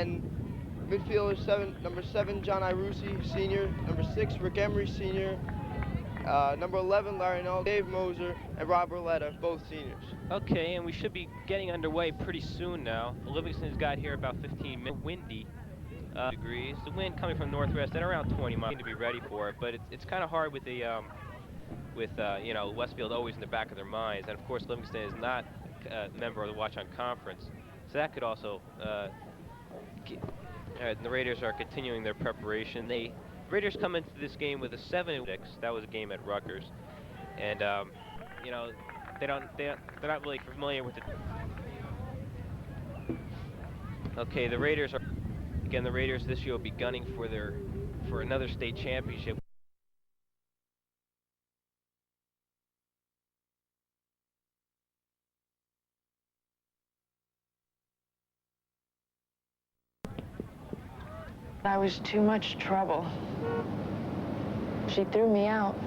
And midfielder number 7, John Irucci, senior. Number 6, Rick Emery, senior. Number 11, Larry Null, Dave Moser, and Rob Berletta, both seniors. Okay, and we should be getting underway pretty soon now. Livingston's got here about 15 minutes. Windy degrees. The wind coming from northwest at around 20 miles to be ready for it, but it's kind of hard with the you know, Westfield always in the back of their minds, and of course Livingston is not a member of the Watch On Conference, so that could also. The Raiders are continuing their preparation. The Raiders come into this game with a 7-6. That was a game at Rutgers, and you know, they're not really familiar with it. Okay, the Raiders are again. The Raiders this year will be gunning for another state championship. I was too much trouble. She threw me out.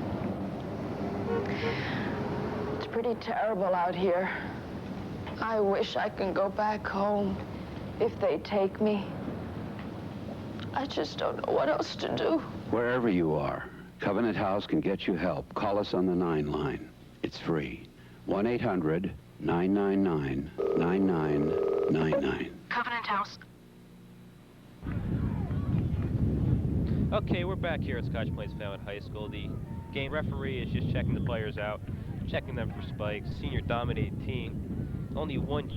It's pretty terrible out here. I wish I could go back home if they take me. I just don't know what else to do. Wherever you are, Covenant House can get you help. Call us on the 9 line. It's free. 1-800-999-9999. Covenant House. Okay, we're back here at Scotch Plains-Fanwood High School. The game referee is just checking the players out, checking them for spikes. Senior dominated team. Only one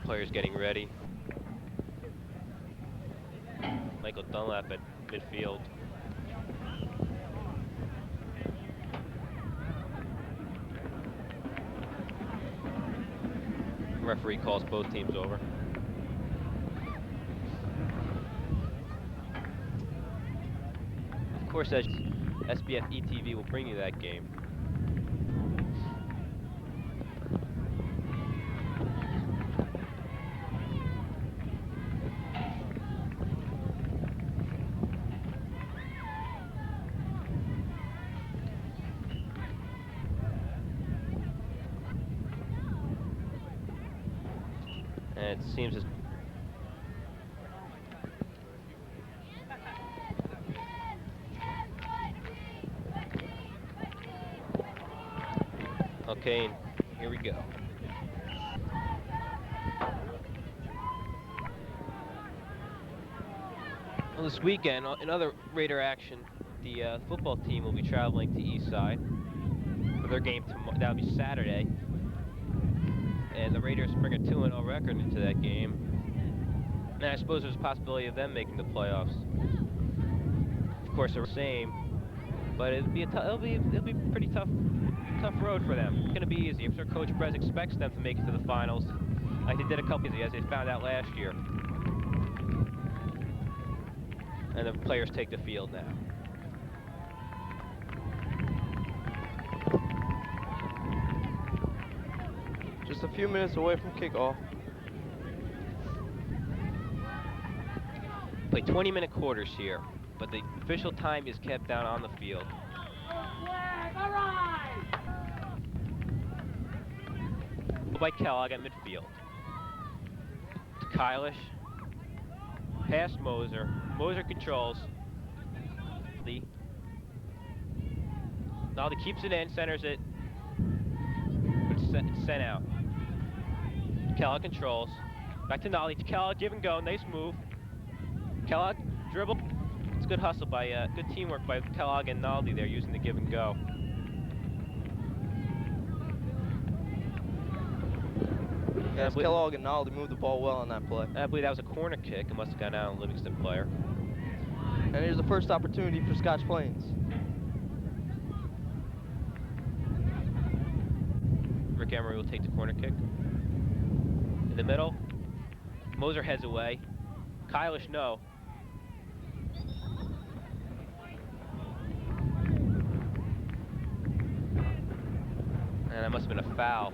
player's getting ready. Michael Dunlap at midfield. Referee calls both teams over. Of course, as SBF ETV will bring you that game. And it seems as okay, here we go. Well, this weekend, in other Raider action, the football team will be traveling to Eastside for their game tomorrow. That'll be Saturday. And the Raiders bring a 2-0 record into that game. And I suppose there's a possibility of them making the playoffs. Of course, they're the same, but it'll be pretty tough road for them. It's going to be easy. If their coach Brez expects them to make it to the finals, like they did a couple years, as they found out last year. And the players take the field now. Just a few minutes away from kickoff. Play 20-minute quarters here, but the official time is kept down on the field. By Kellogg at midfield. To Kylish. Past Moser. Moser controls. Naldi keeps it in, centers it. But it's sent out. Kellogg controls. Back to Naldi. To Kellogg, give and go. Nice move. Kellogg, dribble. It's good hustle by, good teamwork by Kellogg and Naldi there using the give and go. Yes, Kellogg and Naldi moved the ball well on that play. I believe that was a corner kick. It must have gone out on a Livingston player. And here's the first opportunity for Scotch Plains. Rick Emery will take the corner kick. In the middle, Moser heads away. Kylish, no. And that must have been a foul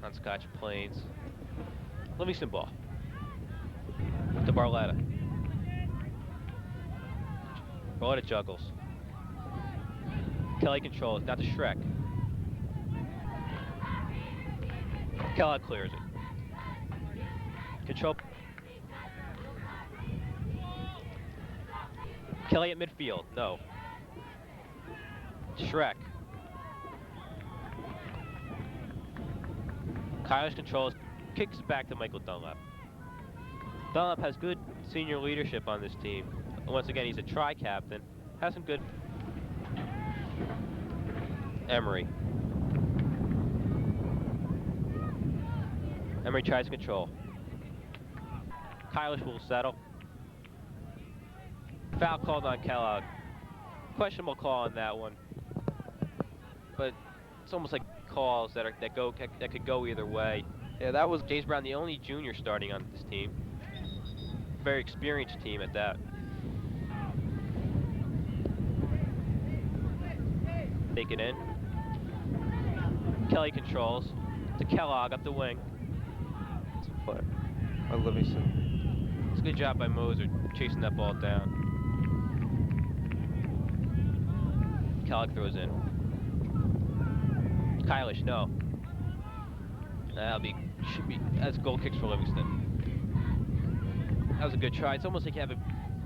on Scotch Plains. Livingston ball. To Barletta. Barletta juggles. Kelly controls, not to Shrek. Kellogg clears it. Control. Kelly at midfield. No. Shrek. Kylish controls. Kicks it back to Michael Dunlap. Dunlap has good senior leadership on this team. Once again, he's a tri-captain. Has some good... Emery. Emery tries to control. Kylish will settle. Foul called on Kellogg. Questionable call on that one. But it's almost like calls that could go either way. Yeah, that was James Brown, the only junior starting on this team. Very experienced team at that. Take it in. Kelly controls. To Kellogg up the wing. it's a play by Livingston. It's a good job by Moser chasing that ball down. Kellogg throws in. Kylish, no. That's goal kicks for Livingston. That was a good try. It's almost like you have a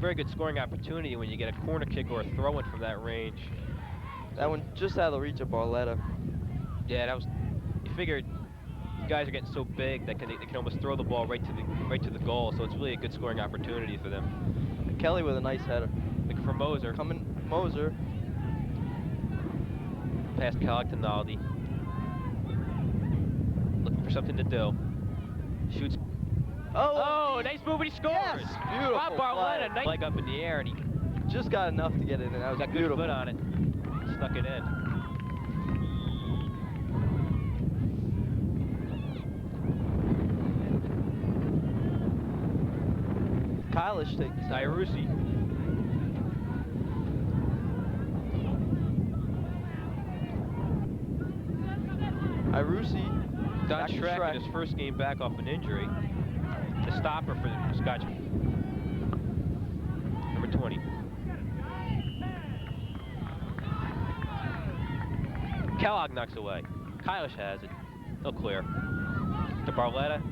very good scoring opportunity when you get a corner kick or a throw-in from that range. That one just out of the reach of Barletta. Yeah, that was. You figured guys are getting so big that they can almost throw the ball right to the goal. So it's really a good scoring opportunity for them. Kelly with a nice header. Looking for Moser. Coming Moser. Past Kellogg to Naldi. Looking for something to do. Shoots. Oh, nice move and he scores! Yes, beautiful Bob Barletta, play. nice leg up in the air and he Just got enough to get it in. That was got good beautiful. foot on it. Stuck it in. Kylish takes Irusi. Irusi. Don Back to Shrek Shrek. in his first game back off an injury. The stopper for the Scotch. Number 20. Kellogg knocks away. Kylish has it. He'll clear. To Barletta.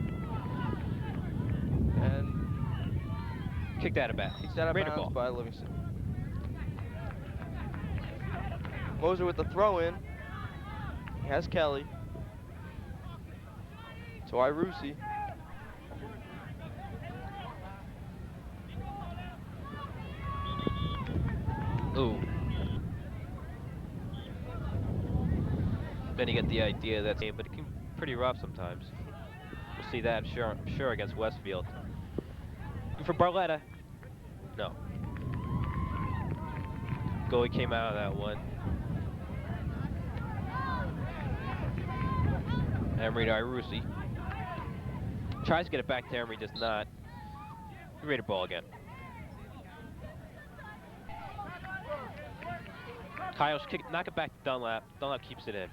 And Kicked out of bounds. kicked out of Raider bounds ball. by Livingston. Moser with the throw in. He has Kelly. To Irusi. Ooh. Then you get the idea that's game, but it can be pretty rough sometimes. We'll see that, I'm sure against Westfield. And for Barletta, no. Goalie came out of that one. Emery to Irusi. Tries to get it back to Emery, does not. Raider ball again. Kyle's knock it back to Dunlap. Dunlap keeps it in.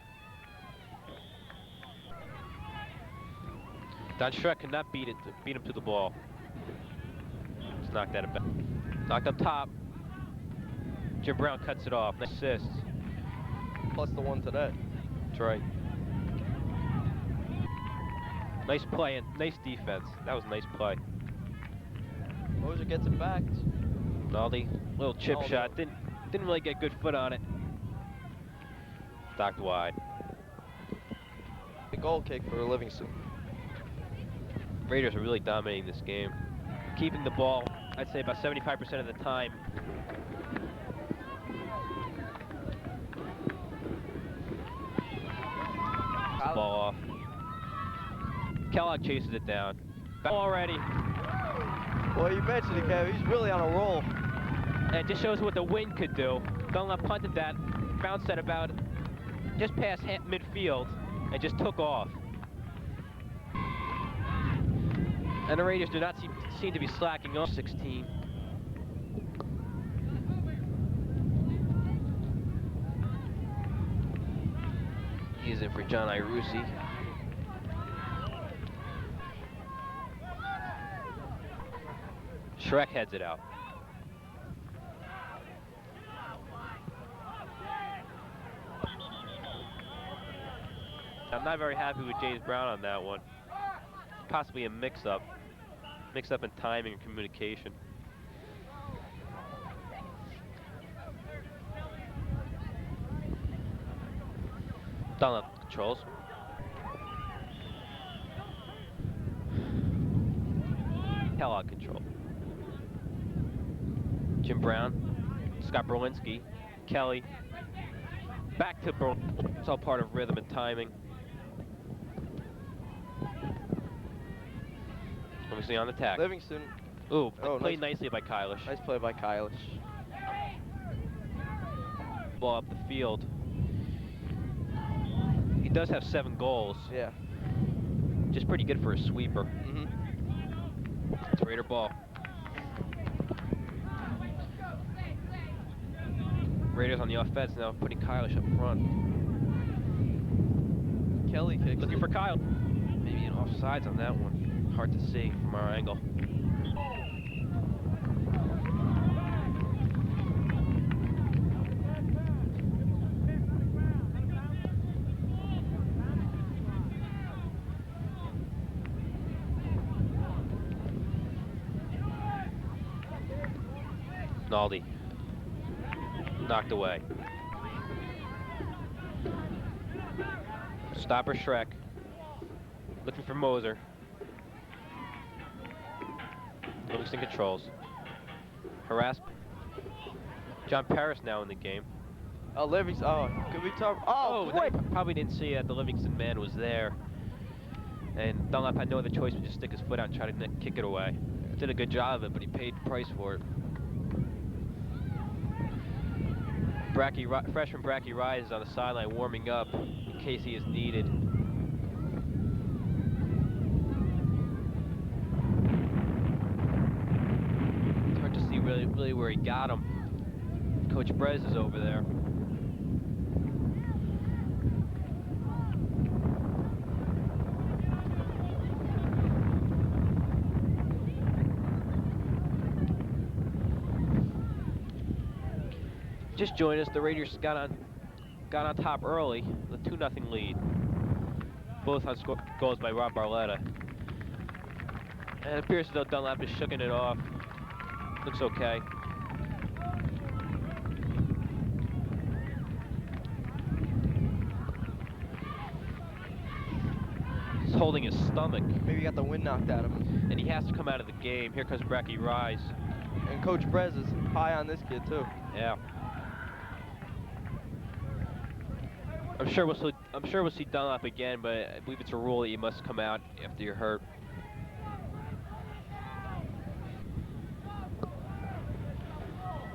Don Shrek could not beat him to the ball. Just knocked that back. Knocked up top. Jim Brown cuts it off. Nice assist. Plus the one today. That's right. Nice play and nice defense. That was a nice play. Moser gets it back. Naldi, little chip Naldi. shot. Didn't really get good foot on it. Docked wide. The goal kick for Livingston. Raiders are really dominating this game. Keeping the ball, I'd say about 75% of the time. Ball off. Kellogg chases it down. Ball already. Well, you mentioned it, Kev. He's really on a roll. And it just shows what the wind could do. Dunlap punted that, bounced at about just past midfield, and just took off. And the Raiders do not seem to be slacking off 16. He's in for John Irusi. Shrek heads it out. I'm not very happy with James Brown on that one. Possibly a mix-up. Mixed up in timing and communication. Dunlap controls. Kellogg control. Jim Brown, Scott Berlinski, Kelly. Back to Berlinski. It's all part of rhythm and timing. Obviously on the attack. Livingston. Ooh, Oh, played nicely by Kylish. Nice play by Kylish. Ball up the field. He does have 7 goals. Yeah. Just pretty good for a sweeper. Mm-hmm. It's Raider ball. Raiders on the offense now, putting Kylish up front. Kelly kicks. Looking for Kyle. Maybe an offsides on that one. Hard to see from our angle. Naldi. Knocked away. Stopper Shrek. Looking for Moser. Livingston controls. Harassed. John Paris now in the game. Oh, Livingston. Oh, could we talk? Oh, boy. They probably didn't see that the Livingston man was there. And Dunlap had no other choice but just stick his foot out and try to kick it away. Did a good job of it, but he paid the price for it. Freshman Bracky Rise is on the sideline warming up in case he is needed. It's hard to see really where he got him. Coach Brez is over there. Just joined us. The Raiders got on top early, the 2-0 lead. Both on goals by Rob Barletta. And it appears as though Dunlap is shooking it off. Looks okay. He's holding his stomach. Maybe he got the wind knocked out of him. And he has to come out of the game. Here comes Bracky Rise. And Coach Brez is high on this kid too. Yeah. I'm sure we'll see Dunlap again, but I believe it's a rule that you must come out after you're hurt.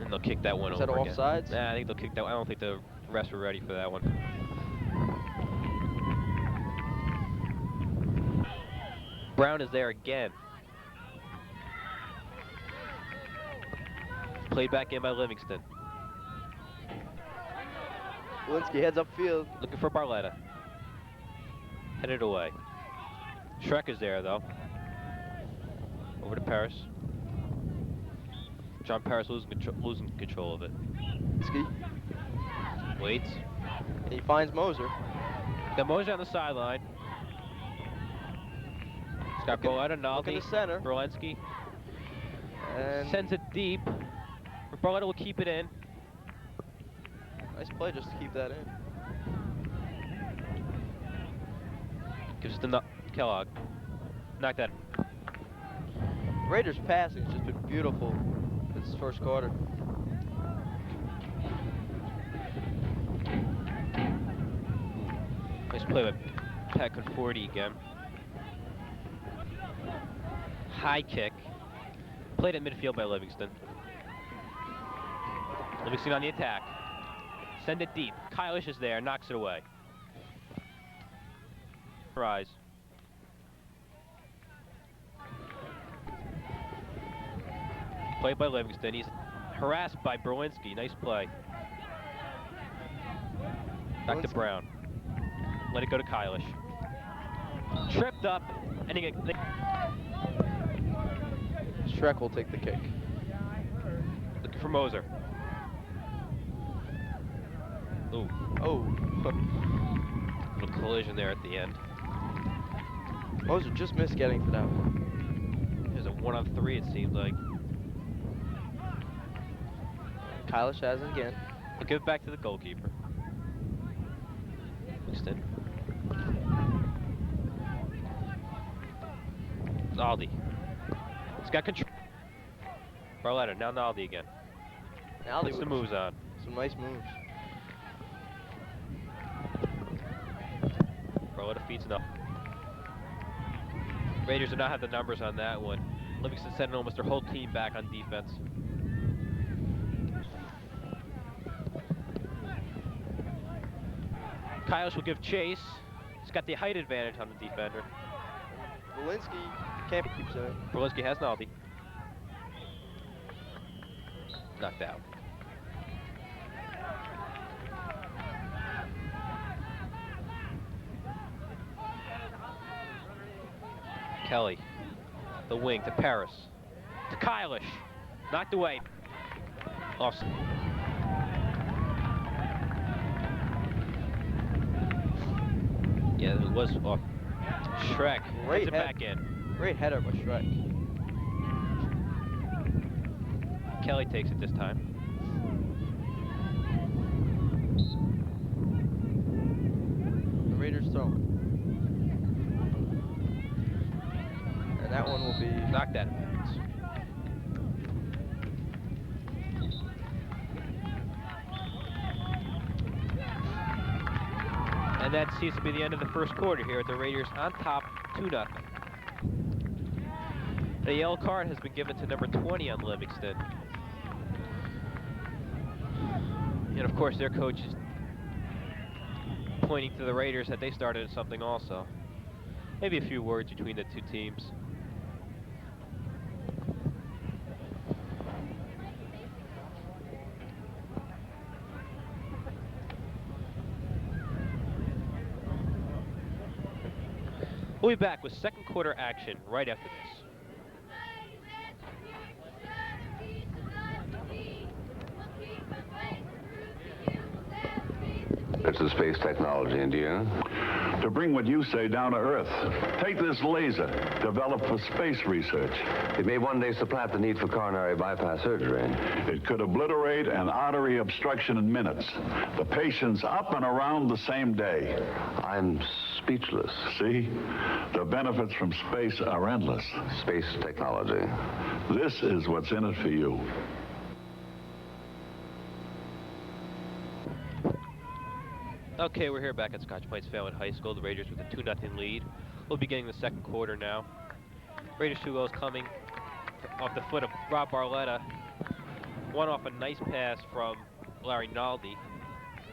And they'll kick that one over again. Is that offsides? Nah, I think they'll kick that one. I don't think the refs were ready for that one. Brown is there again. Played back in by Livingston. Linsky heads upfield. Looking for Barletta. Headed away. Shrek is there, though. Over to Paris. John Paris losing control of it. Linsky. Waits. And he finds Moser. Got Moser on the sideline. He's got Barletta, Naldi, Look in the center. Berlinski. And Sends it deep. Barletta will keep it in. nice play just to keep that in. Gives it to Kellogg. Knock that. Raiders passing has just been beautiful this first quarter. Nice play by Pat Conforti again. High kick. Played at midfield by Livingston. Livingston on the attack. Send it deep. Kylish is there, knocks it away. Rise. Played by Livingston. He's harassed by Berlinski. Nice play. Back to Brown. Let it go to Kylish. Tripped up, and he Shrek will take the kick. looking for Moser. Ooh. Oh. Little collision there at the end. Moser just missed getting to that one. There's a 1 on 3, it seems like. Kylish has it again. He'll give it back to the goalkeeper. Livingston. Naldi. He's got control. Barletta, now Naldi again. Naldi Puts the with moves on. some nice moves. Barletta feeds enough. Raiders do not have the numbers on that one. Livingston sending almost their whole team back on defense. Kylish will give chase. He's got the height advantage on the defender. Walensky can't keep it. Berlinski has Naldi. Knocked out. Kelly, the wing to Paris, to Kylish, knocked away. Awesome. Yeah, it was off. Shrek heads it back in. Great header by Shrek. Kelly takes it this time. The Raiders throwing. And that one will be Knocked out of bounds. And that seems to be the end of the first quarter here with the Raiders on top 2-0. The yellow card has been given to number 20 on Livingston. And of course their coach is pointing to the Raiders that they started something also. Maybe a few words between the two teams. We'll be back with second quarter action right after this. It's the space technology, Indiana. To bring what you say down to Earth. Take this laser, developed for space research. It may one day supplant the need for coronary bypass surgery. It could obliterate an artery obstruction in minutes. The patient's up and around the same day. I'm speechless. See? The benefits from space are endless. Space technology. This is what's in it for you. Okay, we're here back at Scotch Plains-Fanwood High School. The Raiders with a 2-0 lead. We'll be getting the second quarter now. Raiders 2 goals coming off the foot of Rob Barletta. One off a nice pass from Larry Naldi,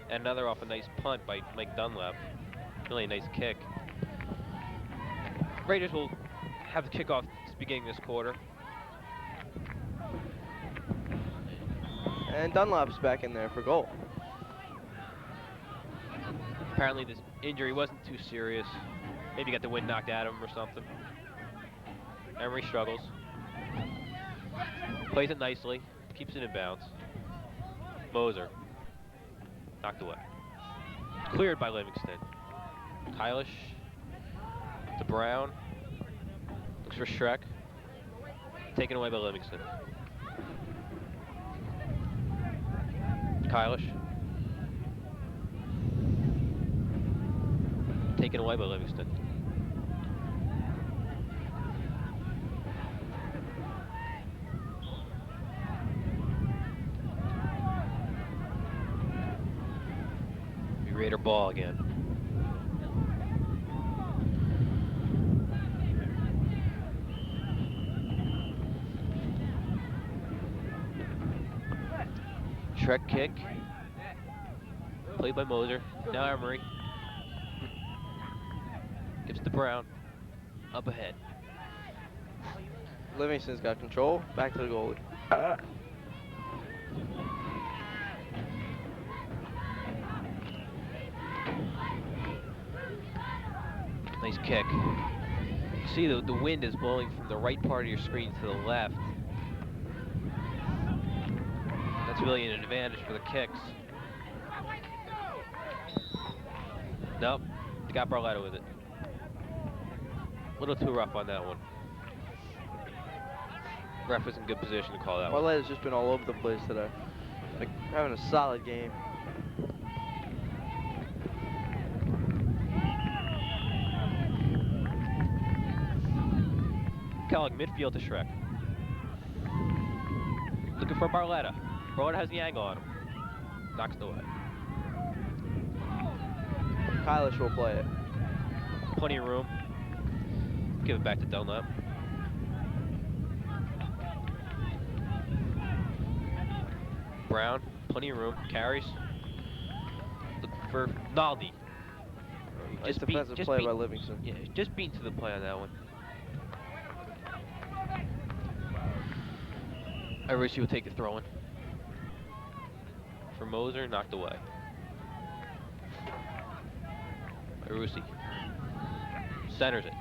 and another off a nice punt by Mike Dunlap. Really a nice kick. Raiders will have the kickoff beginning this quarter. And Dunlap's back in there for goal. Apparently this injury wasn't too serious. Maybe got the wind knocked out of him or something. Emery struggles. Plays it nicely. Keeps it in bounds. Moser. Knocked away. Cleared by Livingston. Kylish. To Brown. Looks for Shrek. Taken away by Livingston. Kylish. Taken away by Livingston. Raider ball again. Shrek kick. Played by Moser. Now Emery. Gives to Brown. Up ahead. Livingston's got control. Back to the goalie. Nice kick. See, the wind is blowing from the right part of your screen to the left. That's really an advantage for the kicks. Nope, they got Barletta with it. A little too rough on that one. Ref was in good position to call that one. Barletta's just been all over the place today. Like, having a solid game. Kellogg midfield to Shrek. Looking for Barletta. Barletta has the angle on him. Knocks it away. Kylish will play it. Plenty of room. Give it back to Dunlap. Brown, plenty of room. Carries. Looking for Naldi. Nice defensive play by Livingston. Yeah, just beaten to the play on that one. I wish he would take the throw in. For Moser, knocked away. Arusi centers it.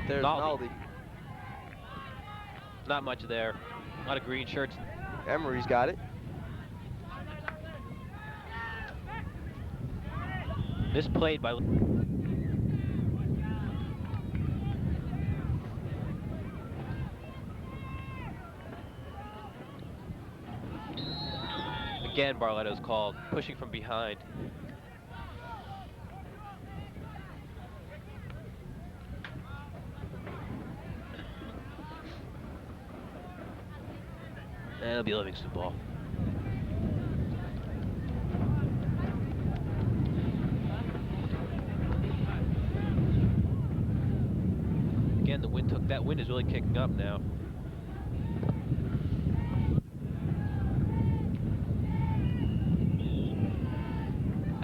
There's Naldi. Not much there. A lot of green shirts. Emery's got it. Misplayed by. Again, Barletto's called, pushing from behind. And it'll be Livingston ball. Again, that wind is really kicking up now.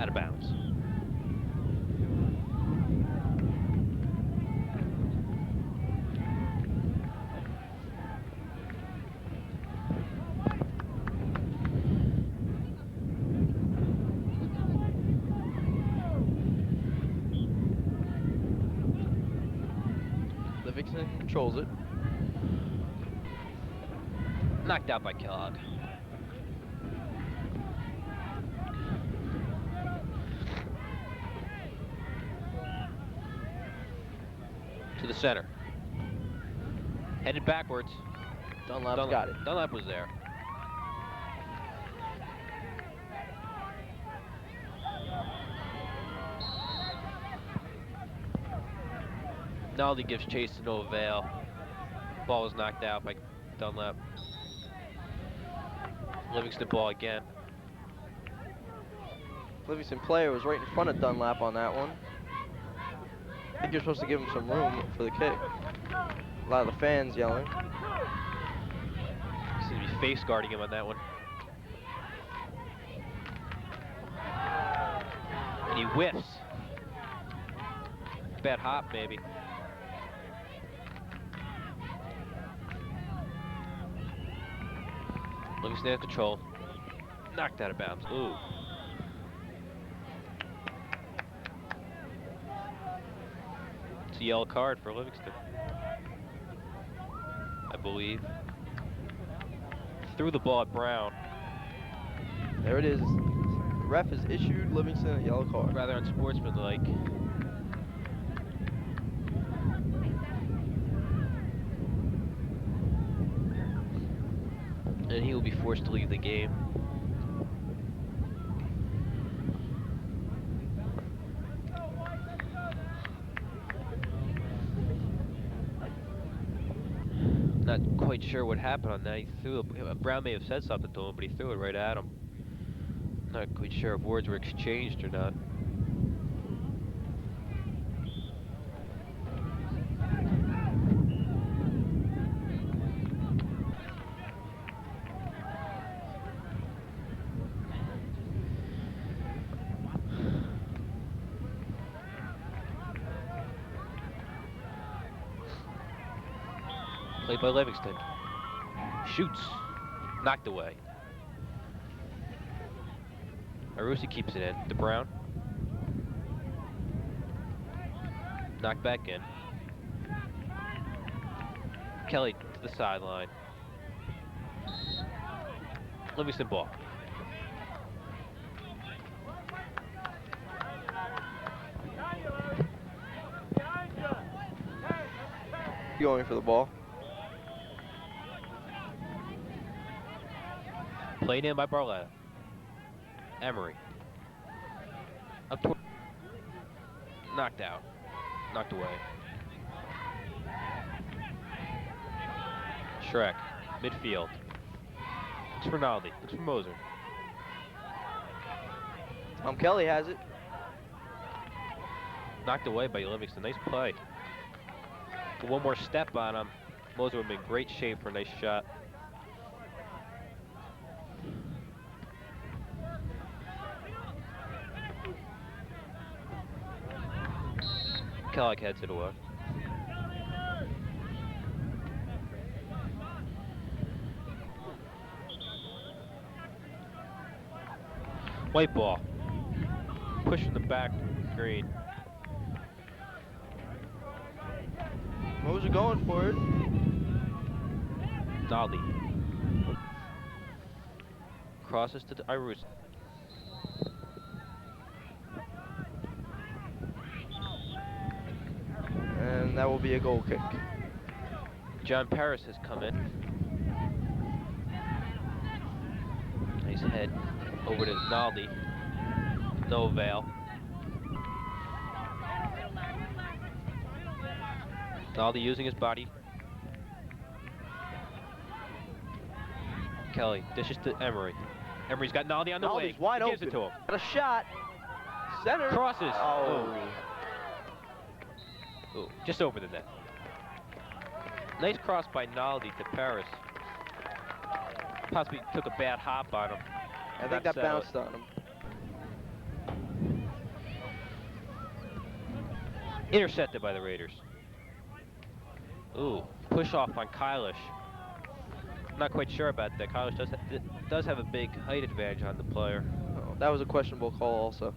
Out of bounds. Livingston controls it. Knocked out by Kellogg. To the center. Headed backwards. Dunlap's got it. Dunlap was there. Naldi gives chase to no avail. Ball was knocked out by Dunlap. Livingston ball again. Livingston player was right in front of Dunlap on that one. I think you're supposed to give him some room for the kick. A lot of the fans yelling. Seems to be face guarding him on that one. And he whiffs. Bad hop, maybe. Livingston in control. Knocked out of bounds. Ooh. It's a yellow card for Livingston, I believe. Threw the ball at Brown. There it is. The ref has issued Livingston a yellow card. Rather unsportsmanlike. And he will be forced to leave the game. Not quite sure what happened on that. He threw Brown may have said something to him, but he threw it right at him. Not quite sure if words were exchanged or not. Played by Livingston. Shoots. Knocked away. Arusi keeps it in. To Brown. Knocked back in. Kelly to the sideline. Livingston ball. Going for the ball. Played in by Barletta. Emery. Up toward. Knocked out. Knocked away. Shrek. Midfield. Looks for Naldi. Looks for Moser. Tom Kelly has it. Knocked away by Livingston. Nice play. But one more step on him. Moser would be in great shape for a nice shot. Kellogg heads it away. White ball. Push from the back green. Moser going for it. Naldi. Crosses to Irus. And that will be a goal kick. John Paris has come in. Nice head over to Naldi. No avail. Naldi using his body. Kelly dishes to Emery. Emery's got Naldi on the wing. Naldi's wide He gives open. it to him. Got a shot. Center. Crosses. Oh. Ooh, just over the net. Nice cross by Naldi to Paris. Possibly took a bad hop on him. I think that bounced on him. Intercepted by the Raiders. Ooh, push off on Kylish. Not quite sure about that. Kylish does have a big height advantage on the player. Oh, that was a questionable call also.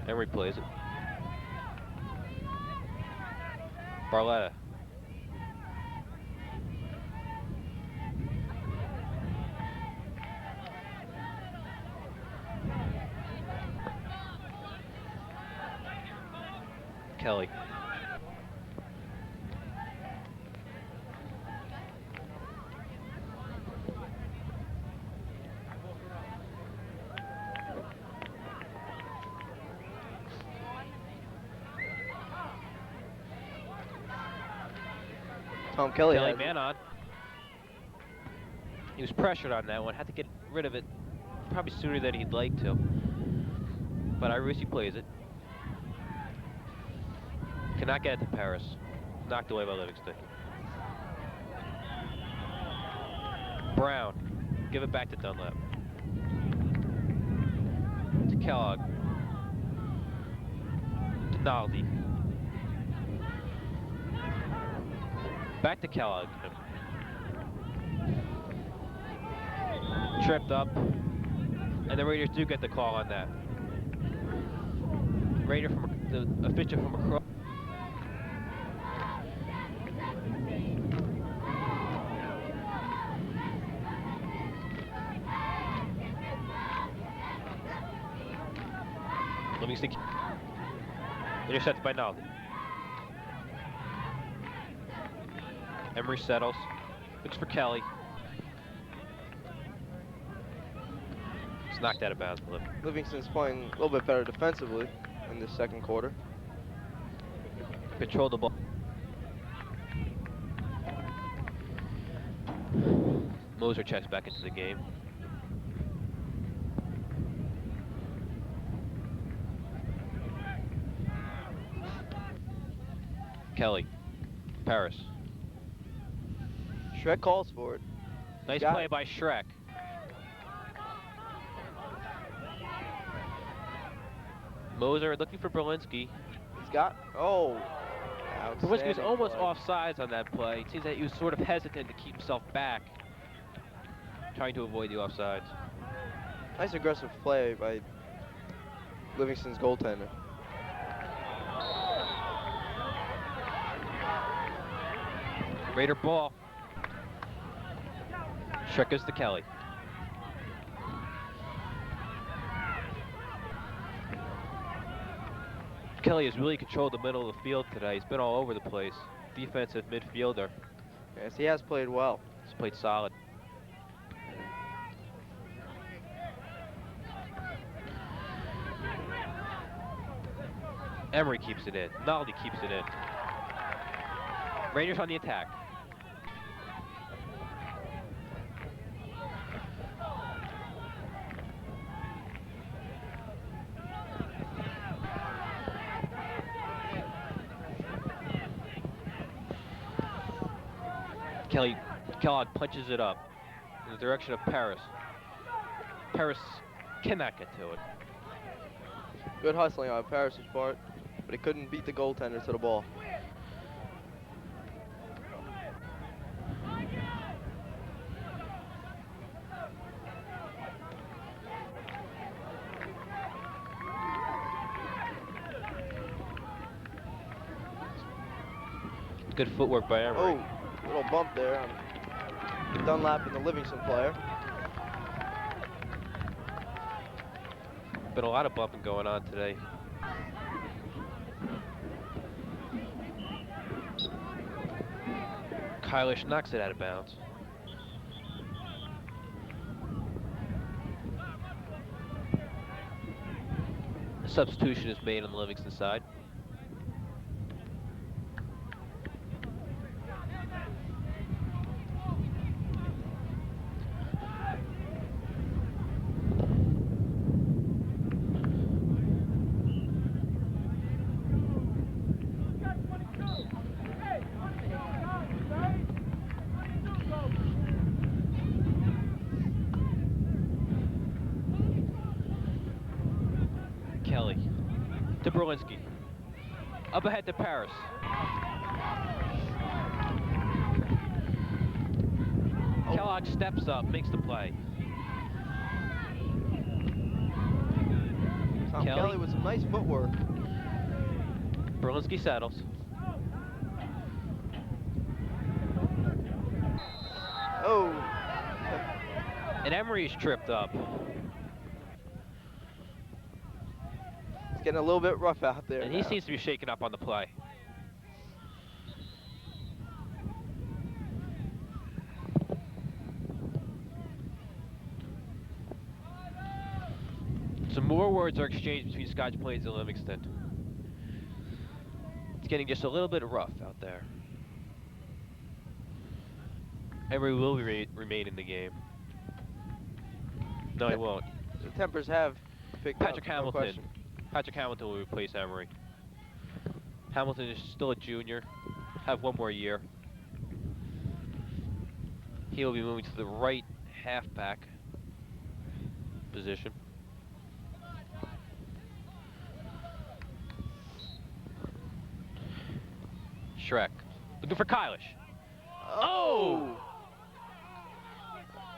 Emery plays it. Barletta. Kelly. Tom Kelly has it. Man on. He was pressured on that one. Had to get rid of it probably sooner than he'd like to. But Irusi plays it. Cannot get it to Paris. Knocked away by Livingston. Brown. Give it back to Dunlap. To Kellogg. To Naldi. Back to Kellogg. Tripped up. And the Raiders do get the call on that. Raider from the official from across. Livingston. Intercepted by Naldi. Emery settles. Looks for Kelly. It's knocked out of bounds. Livingston's playing a little bit better defensively in this second quarter. Control the ball. Moser checks back into the game. Kelly. Paris. Shrek calls for it. Nice Got play it. by Shrek. Moser looking for Berlinski. He's got, oh. Berlinski was outstanding almost play. offsides on that play. It seems that he was sort of hesitant to keep himself back, trying to avoid the offsides. Nice aggressive play by Livingston's goaltender. Raider ball. Shrek goes to Kelly. Kelly has really controlled the middle of the field today. He's been all over the place. Defensive midfielder. Yes, he has played well. He's played solid. Emery keeps it in. Naldi keeps it in. Raiders on the attack. Kellogg punches it up in the direction of Paris. Paris cannot get to it. Good hustling on Paris' part, but he couldn't beat the goaltender to the ball. Good footwork by Emery. Oh, little bump there on Dunlap and the Livingston player. Been a lot of bumping going on today. Kylish knocks it out of bounds. A substitution is made on the Livingston side. Kelly to Berlinski. Up ahead to Paris. Kellogg steps up, makes the play. Tom Kelly with some nice footwork. Berlinski settles. Oh. And Emery's tripped up. It's getting a little bit rough out there. And he seems to be shaken up on the play. Some more words are exchanged between Scotch Plains and Livingston. It's getting just a little bit rough out there. Emery will remain in the game. No, he won't. The tempers have picked up. Patrick No Hamilton. question. Patrick Hamilton will replace Emery. Hamilton is still a junior, have one more year. He will be moving to the right halfback position. Shrek, looking for Kylish. Oh!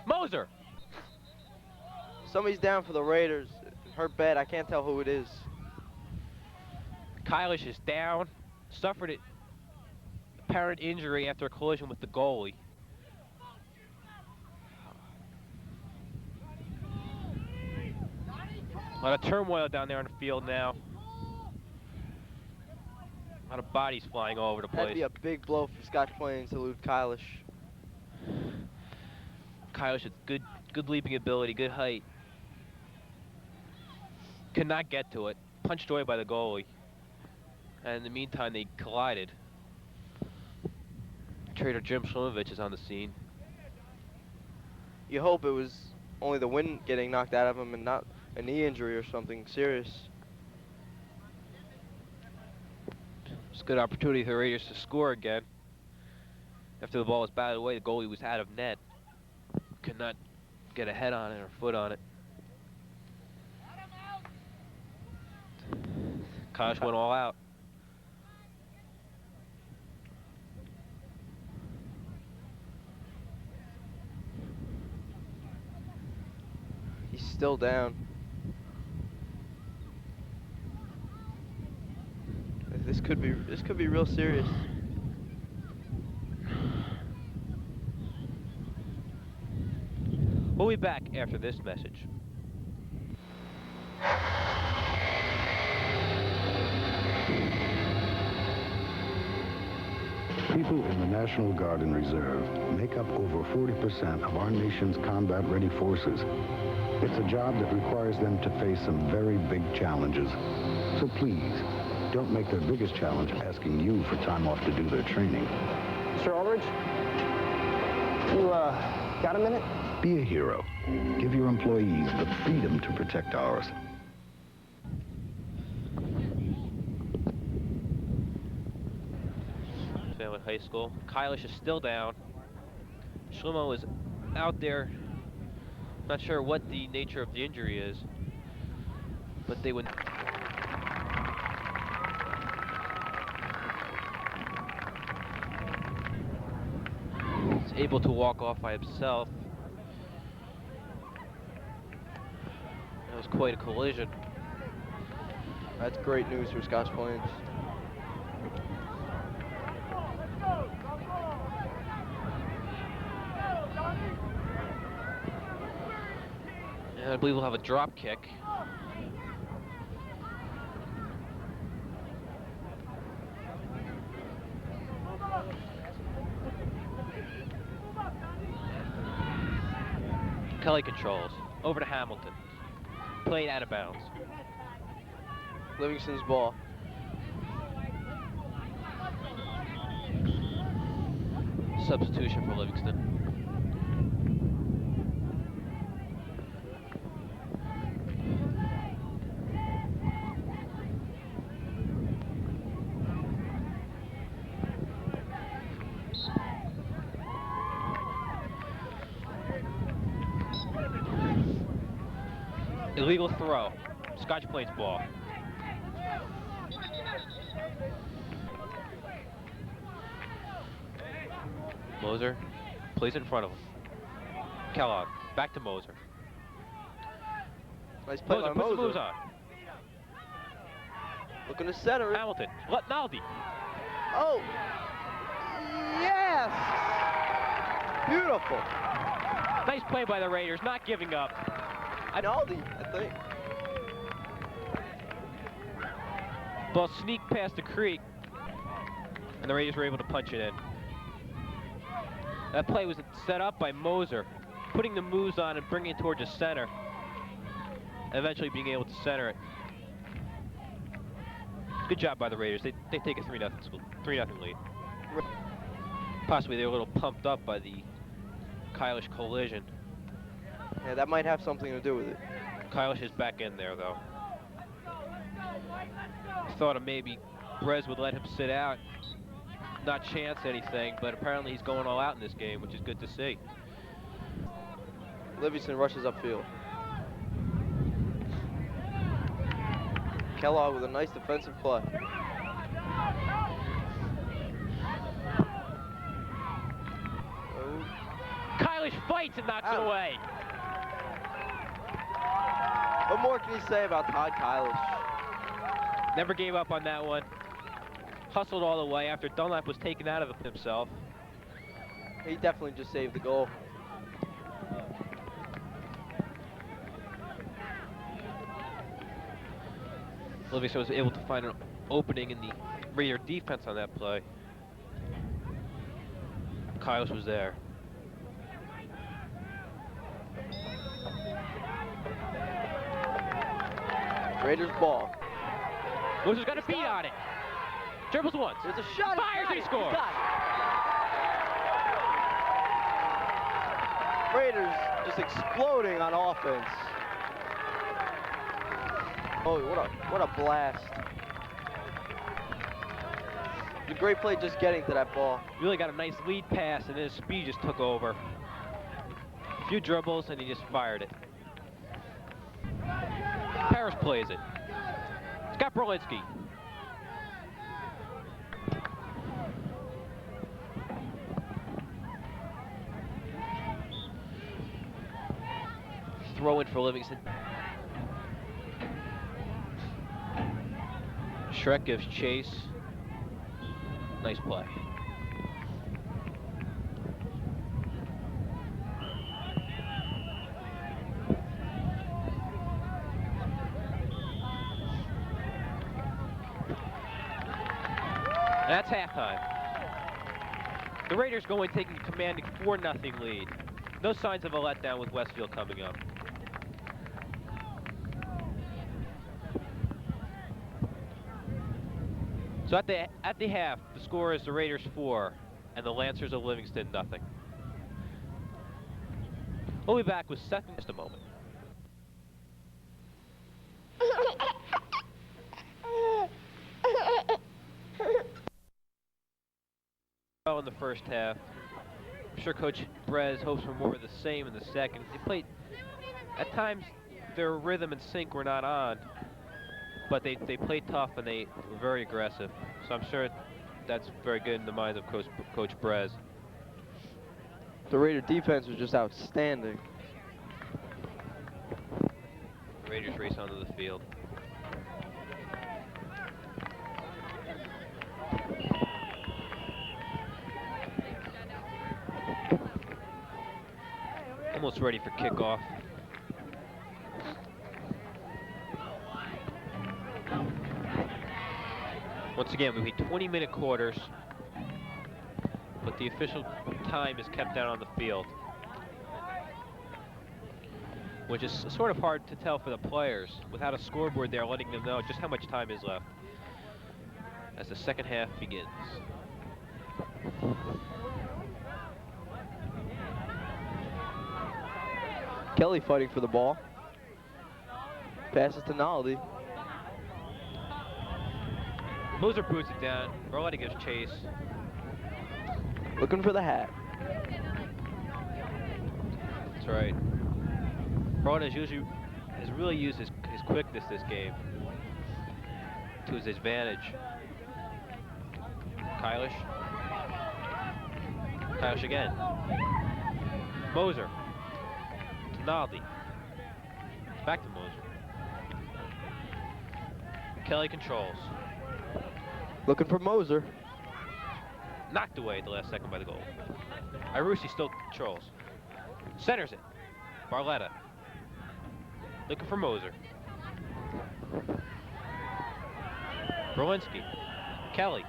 Moser! Somebody's down for the Raiders. Hurt bad. I can't tell who it is. Kylish is down. Suffered an apparent injury after a collision with the goalie. A lot of turmoil down there on the field now. A lot of bodies flying all over the That'd place. be a big blow for Scotch Plains to lose Kylish. Kylish has good leaping ability, good height. Could not get to it. Punched away by the goalie. And in the meantime, they collided. Trader Jim Shlimovich is on the scene. You hope it was only the wind getting knocked out of him and not a knee injury or something serious. It's a good opportunity for the Raiders to score again. After the ball was batted away, the goalie was out of net. Could not get a head on it or foot on it. Kosh went all out. He's still down. This could be real serious. We'll be back after this message. People in the National Guard and Reserve make up over 40% of our nation's combat-ready forces. It's a job that requires them to face some very big challenges. So please, don't make their biggest challenge asking you for time off to do their training. Mr. Aldridge, you, got a minute? Be a hero. Give your employees the freedom to protect ours. Fanwood High School. Kylish is still down. Shlomo is out there. Not sure what the nature of the injury is, but they would. He's able to walk off by himself. That was quite a collision. That's great news for Scotch Plains. And I believe we'll have a drop kick. Kelly controls. Over to Hamilton. Played out of bounds. Livingston's ball. Substitution for Livingston. Illegal throw. Scotch Plains ball. Moser plays it in front of him. Kellogg, back to Moser. Nice play by Moser puts the moves Moser. on. Looking to center it. Hamilton, Naldi. Oh! Yes! Beautiful. Nice play by the Raiders, not giving up. Naldi, I think. Ball sneaked past the creek, and the Raiders were able to punch it in. That play was set up by Moser, putting the moves on and bringing it towards the center, and eventually being able to center it. Good job by the Raiders. They take a 3-0 lead. Possibly they were a little pumped up by the Kylish collision. Yeah, that might have something to do with it. Kylish is back in there, though. Thought of maybe Brez would let him sit out, not chance anything, but apparently he's going all out in this game, which is good to see. Livingston rushes upfield. Kellogg with a nice defensive play. Kylish fights and knocks it away. What more can you say about Todd Kylish? Never gave up on that one. Hustled all the way after Dunlap was taken out of himself. He definitely just saved the goal. Livingston was able to find an opening in the Raider defense on that play. Kylish was there. Raiders ball. Moser's got a beat on it. Dribbles once. There's a shot. Fires, he scores. Raiders just exploding on offense. Oh, what a blast. A great play just getting to that ball. Really got a nice lead pass, and his speed just took over. A few dribbles, and he just fired it. Paris plays it. Scott Berlinski. Throw in for Livingston. Shrek gives chase. Nice play. That's halftime. The Raiders going taking a commanding 4-0 lead. No signs of a letdown with Westfield coming up. So at the half, the score is the Raiders 4 and the Lancers of Livingston 0. We'll be back with second in just a moment. Well, in the first half, I'm sure Coach Brez hopes for more of the same in the second. They played, at times, their rhythm and sync were not on, but they played tough and they were very aggressive. So I'm sure that's very good in the minds of Coach Brez. The Raider defense was just outstanding. The Raiders race onto the field. Almost ready for kickoff. Once again, we'll be 20-minute quarters, but the official time is kept down on the field, which is sort of hard to tell for the players without a scoreboard there letting them know just how much time is left as the second half begins. Kelly fighting for the ball. Passes to Naldi. Moser boots it down. Barletta gives chase. Looking for the hat. That's right. Barletta has really used his quickness this game to his advantage. Kylish. Kylish again. Moser. To Naldi. Back to Moser. Kelly controls. Looking for Moser. Knocked away at the last second by the goal. Irusi still controls. Centers it. Barletta. Looking for Moser. Berlinski. Kelly.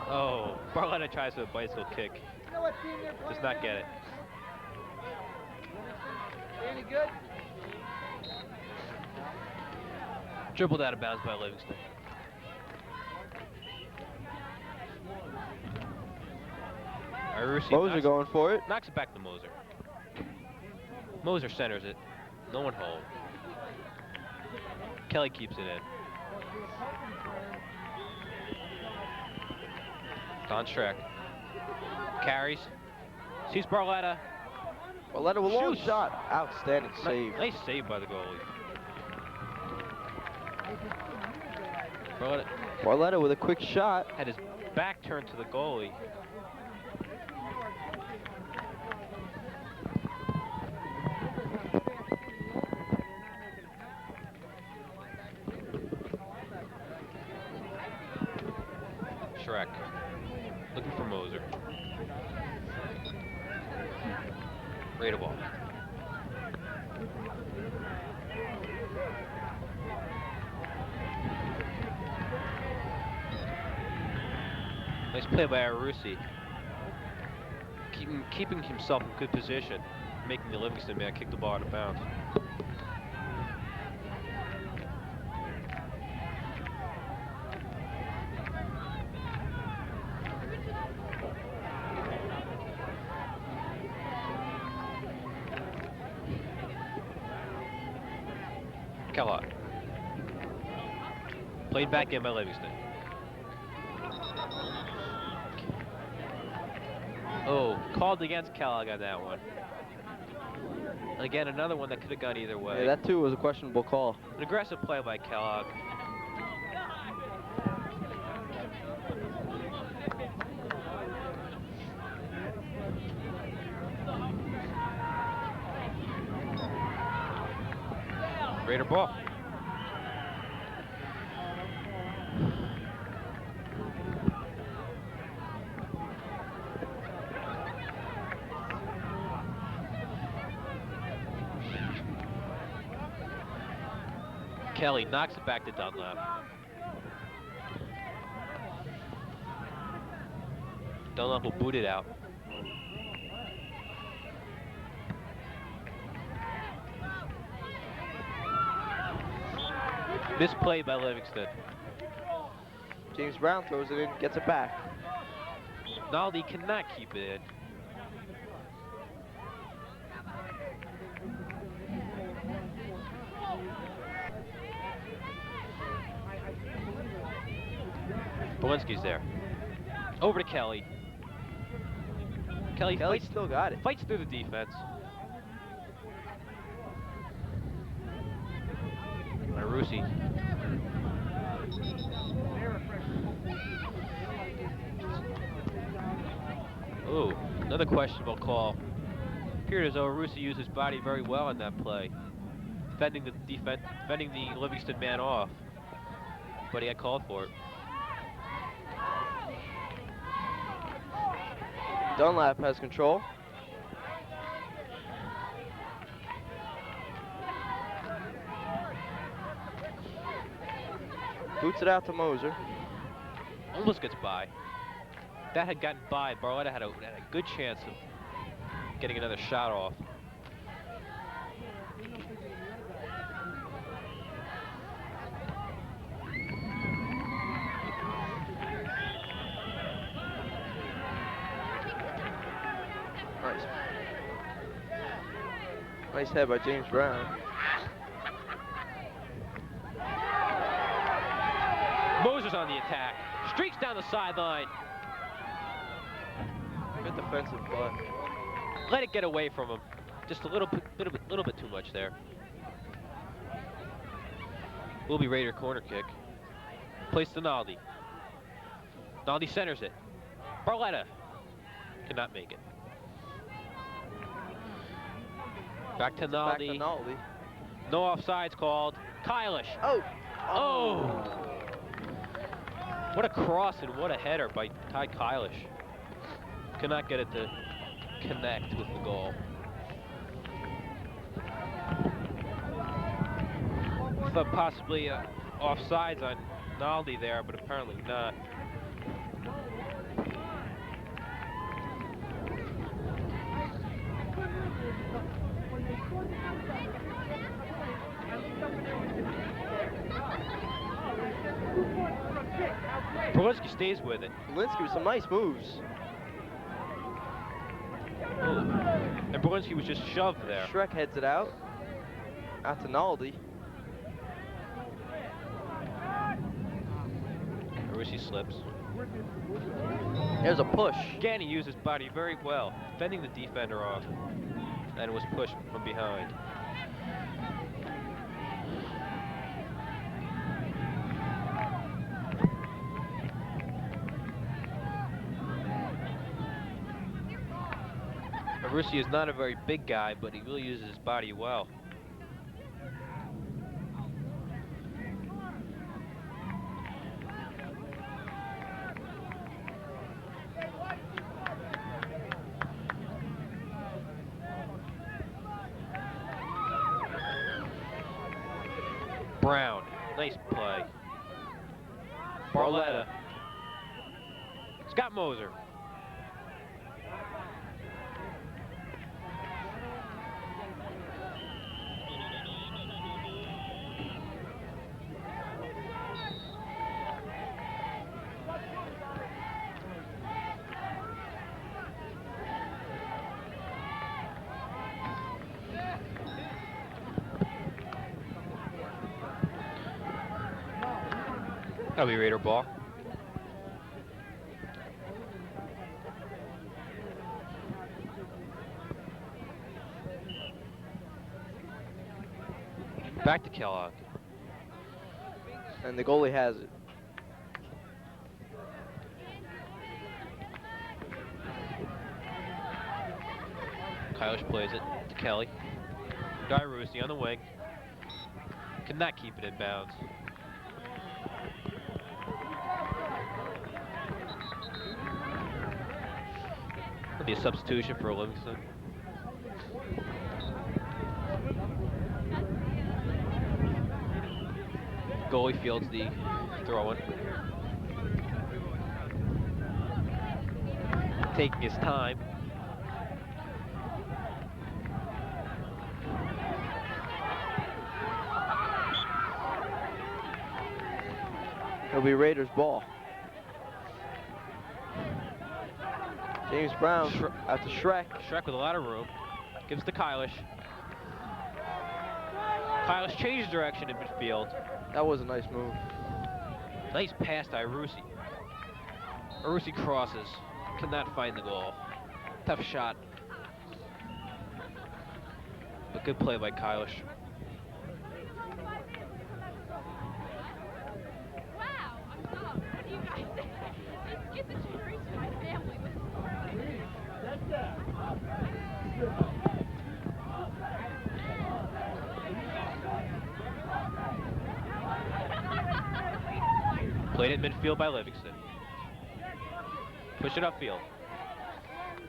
Oh, Barletta tries for a bicycle kick. Does not get it. Any good? Dribbled out of bounds by Livingston. Moser going for it. Knocks it back to Moser. Moser centers it. No one home. Kelly keeps it in. Don Schreck. Carries. Sees Barletta. Barletta with a long Shoots. shot. Outstanding save. Nice save by the goalie. Barletta with a quick shot. Had his back turned to the goalie. Schreck. Looking for Moser. Raider ball. Nice play by Irusi. Keeping himself in good position, making the Livingston man kick the ball out of bounds. Kellogg. Played back in by Livingston. Oh, called against Kellogg on that one. And again, another one that could have gone either way. Yeah, that too was a questionable call. An aggressive play by Kellogg. Raider ball. Kelly knocks it back to Dunlap. Dunlop will boot it out. Misplay by Livingston. James Brown throws it in, gets it back. Naldi cannot keep it in. Bolinski's there. Over to Kelly. Kelly fights, still got it. fights through the defense. Marusi. Ooh, another questionable call. Appeared as though Marusi used his body very well in that play, defending the Livingston man off, but he had called for it. Dunlap has control. Boots it out to Moser. Almost gets by. That had gotten by. Barletta had a good chance of getting another shot off. Nice head by James Brown. Moser's on the attack. Streaks down the sideline. Good defensive play. Let it get away from him. Just a little bit too much there. Will be Raider corner kick. Place to Naldi. Naldi centers it. Barletta cannot make it. Back to Naldi. Back to Naldi. No offsides called. Kylish. Oh! What a cross and what a header by Ty Kylish. Cannot get it to connect with the goal. Thought possibly offsides on Naldi there, but apparently not. Berlinski stays with it. Berlinski with some nice moves. Oh. And Berlinski was just shoved there. Shrek heads it out. Out to Naldi. Marusi slips. There's a push. Again, he used his body very well, fending the defender off, and was pushed from behind. Marusi is not a very big guy, but he really uses his body well. Brown, nice play. Barletta. Scott Moser. That'll be Raider ball. Back to Kellogg. And the goalie has it. Kylish plays it to Kelly. Dairusi on the wing. Cannot keep it in bounds. Be a substitution for Livingston. Goalie fields the throw-in. taking his time. It'll be Raiders ball. James Brown at the Shrek. Shrek with a lot of room. Gives to Kylish. Kylish changes direction in midfield. That was a nice move. Nice pass to Irusi. Irusi crosses. Cannot find the goal. Tough shot. But good play by Kylish. Played it midfield by Livingston. Push it upfield.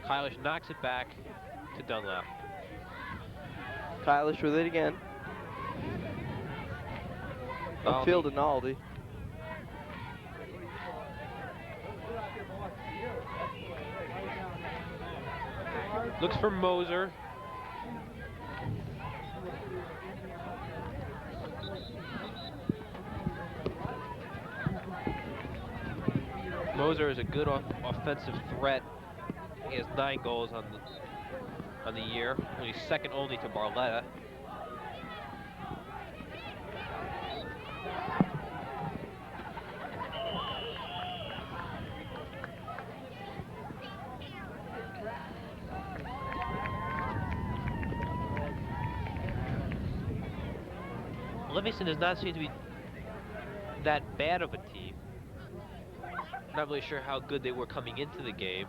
Kylish knocks it back to Dunlap. Kylish with it again. Upfield to Naldi. Looks for Moser. Moser is a good offensive threat. He has 9 goals on the year. He's second only to Barletta. Livingston does not seem to be that bad of a team. Not really sure how good they were coming into the game.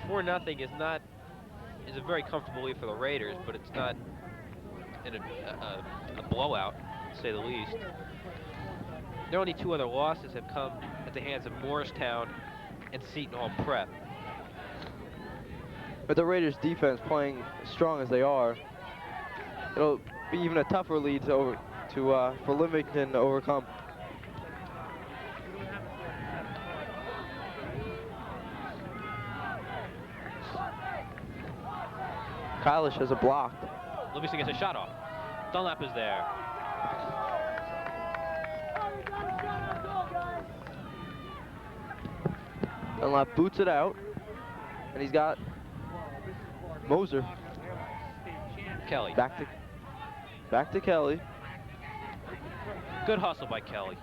4-0 is a very comfortable lead for the Raiders, but it's not in a blowout, to say the least. Their only 2 other losses have come at the hands of Morristown and Seton Hall Prep. But the Raiders defense playing as strong as they are, it'll be even a tougher lead for Livingston to overcome. Kylish has a block. Livingston gets a shot off. Dunlap is there. Dunlap boots it out, and he's got Moser. Kelly. Back to Kelly. Good hustle by Kelly.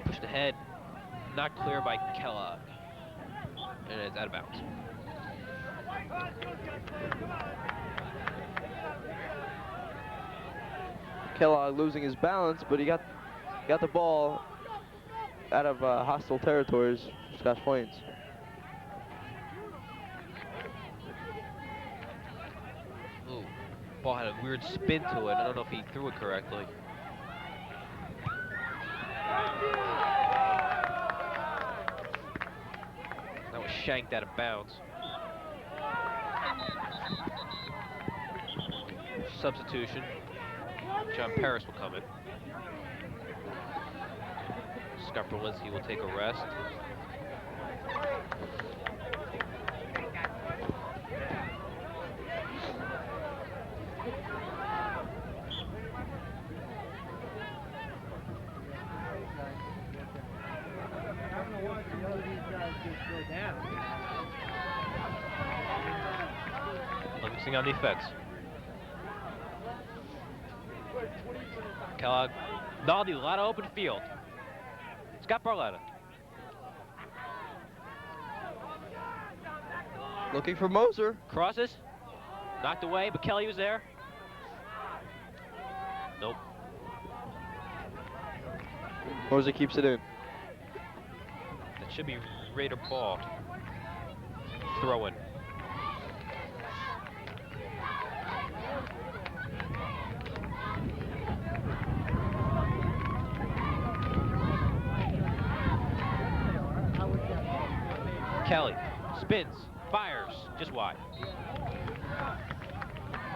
Pushed ahead. Not clear by Kellogg. And it's out of bounds. Kellogg losing his balance, but he got the ball out of hostile territories, Scotch Plains. Ooh, ball had a weird spin to it. I don't know if he threw it correctly. That was shanked out of bounds. Substitution. John Paris will come in. Scott Berlinski will take a rest. Livingston on defense. Kellogg, Naldi, a lot of open field. Scott Barletta. Looking for Moser. Crosses. Knocked away, but Kelly was there. Nope. Moser keeps it in. That should be Raider ball. Throw in. Kelly spins, fires, just wide.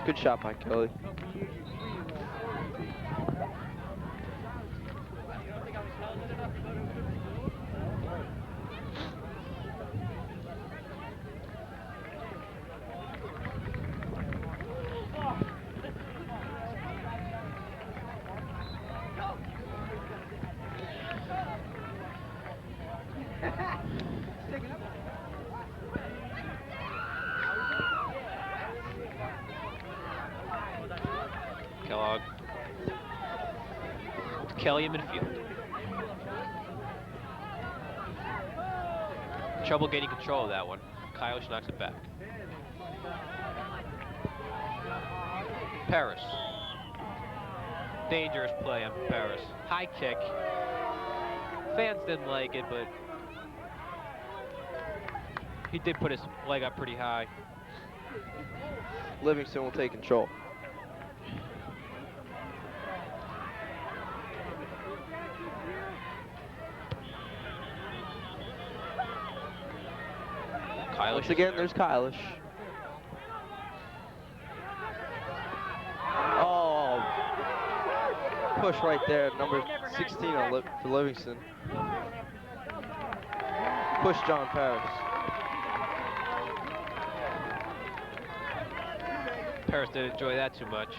Good shot by Kelly. Kellogg. Kelly in midfield. Trouble getting control of that one. Kyle knocks it back. Paris. Dangerous play on Paris. High kick. Fans didn't like it, but he did put his leg up pretty high. Livingston will take control. Once again, there's Kylish. Oh, push right there, number 16 on for Livingston. Push John Paris. Paris didn't enjoy that too much.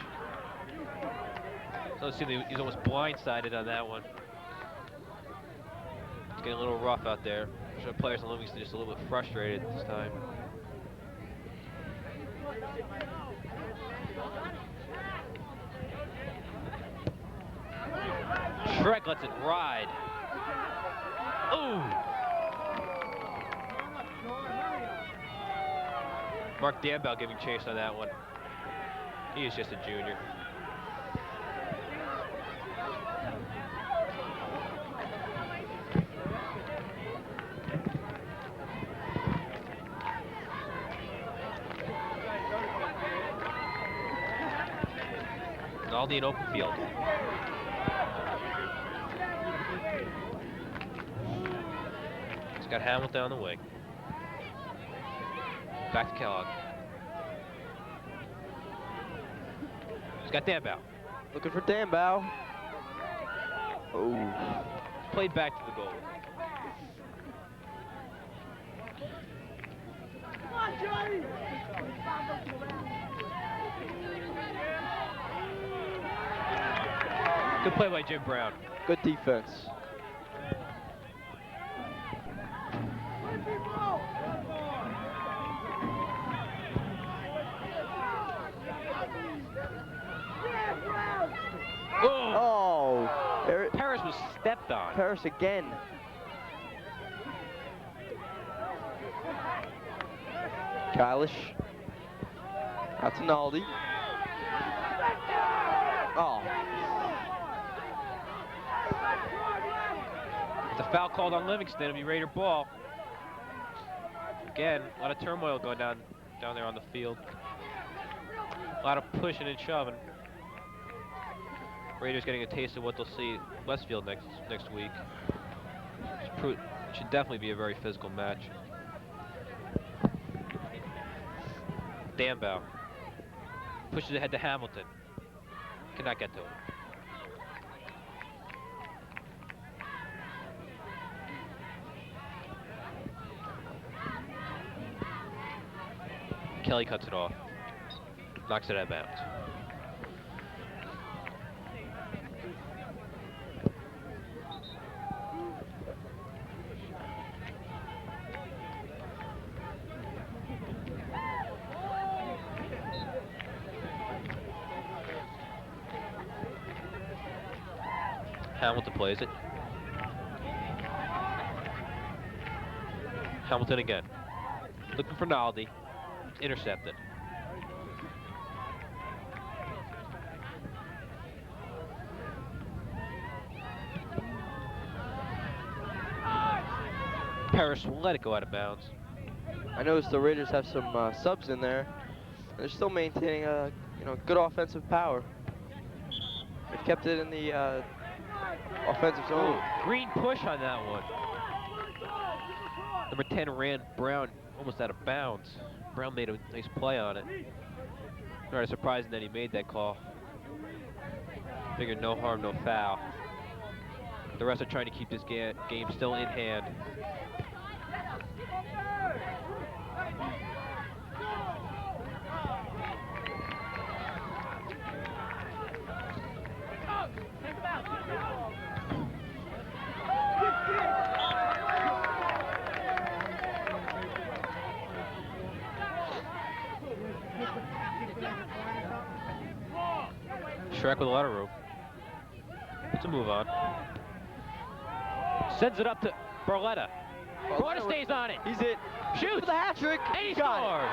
So it seemed he's almost blindsided on that one. It's getting a little rough out there. The players in Livingston just a little bit frustrated this time. Shrek lets it ride. Ooh! Mark Danbow giving chase on that one. He is just a junior. Naldi in open field. He's got Hamilton on the wing. Back to Kellogg. He's got Danbow. Looking for Danbow. Oh. Played back to the goal. Good play by Jim Brown. Good defense. Oh, Paris was stepped on. Paris again. Kylish. Out to Naldi. Oh. It's a foul called on Livingston. It'll be Raider ball. Again, a lot of turmoil going down there on the field. A lot of pushing and shoving. Raiders getting a taste of what they'll see at Westfield next week. Should definitely be a very physical match. Danbow pushes ahead to Hamilton. Cannot get to him. Kelly cuts it off. Knocks it out of bounds. Hamilton plays it. Hamilton again. Looking for Naldi. Intercepted. Paris will let it go out of bounds. I noticed the Raiders have some subs in there. They're still maintaining a good offensive power. They've kept it in the offensive zone. Green push on that one. Number 10 ran Brown almost out of bounds. Brown made a nice play on it. Not surprising that he made that call. Figured no harm, no foul. The rest are trying to keep this game still in hand. Shrek with a lot of room. Puts a move on. Sends it up to Barletta. Barletta stays on it. He's it. Shoots. For the hat trick. And he Got scores. it.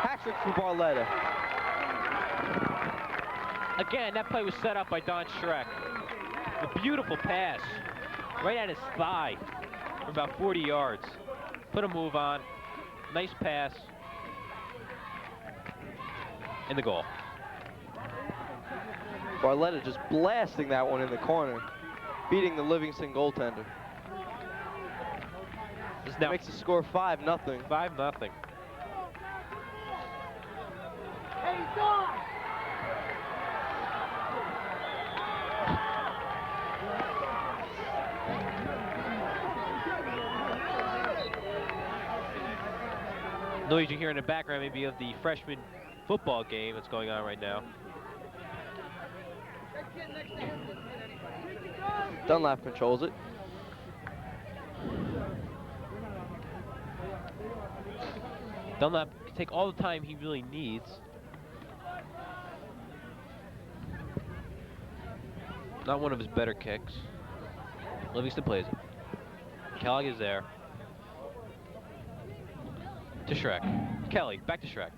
Hat trick for Barletta. Again, that play was set up by Don Shrek. A beautiful pass. Right at his thigh. For about 40 yards. Put a move on. Nice pass. And the goal. Barletta just blasting that one in the corner. Beating the Livingston goaltender. This now makes the score 5-0. 5-0. Noise you hear in the background maybe of the freshman football game that's going on right now. Dunlap controls it. Dunlap can take all the time he really needs. Not one of his better kicks. Livingston plays it. Kelly is there. To Shrek. Kelly, back to Shrek.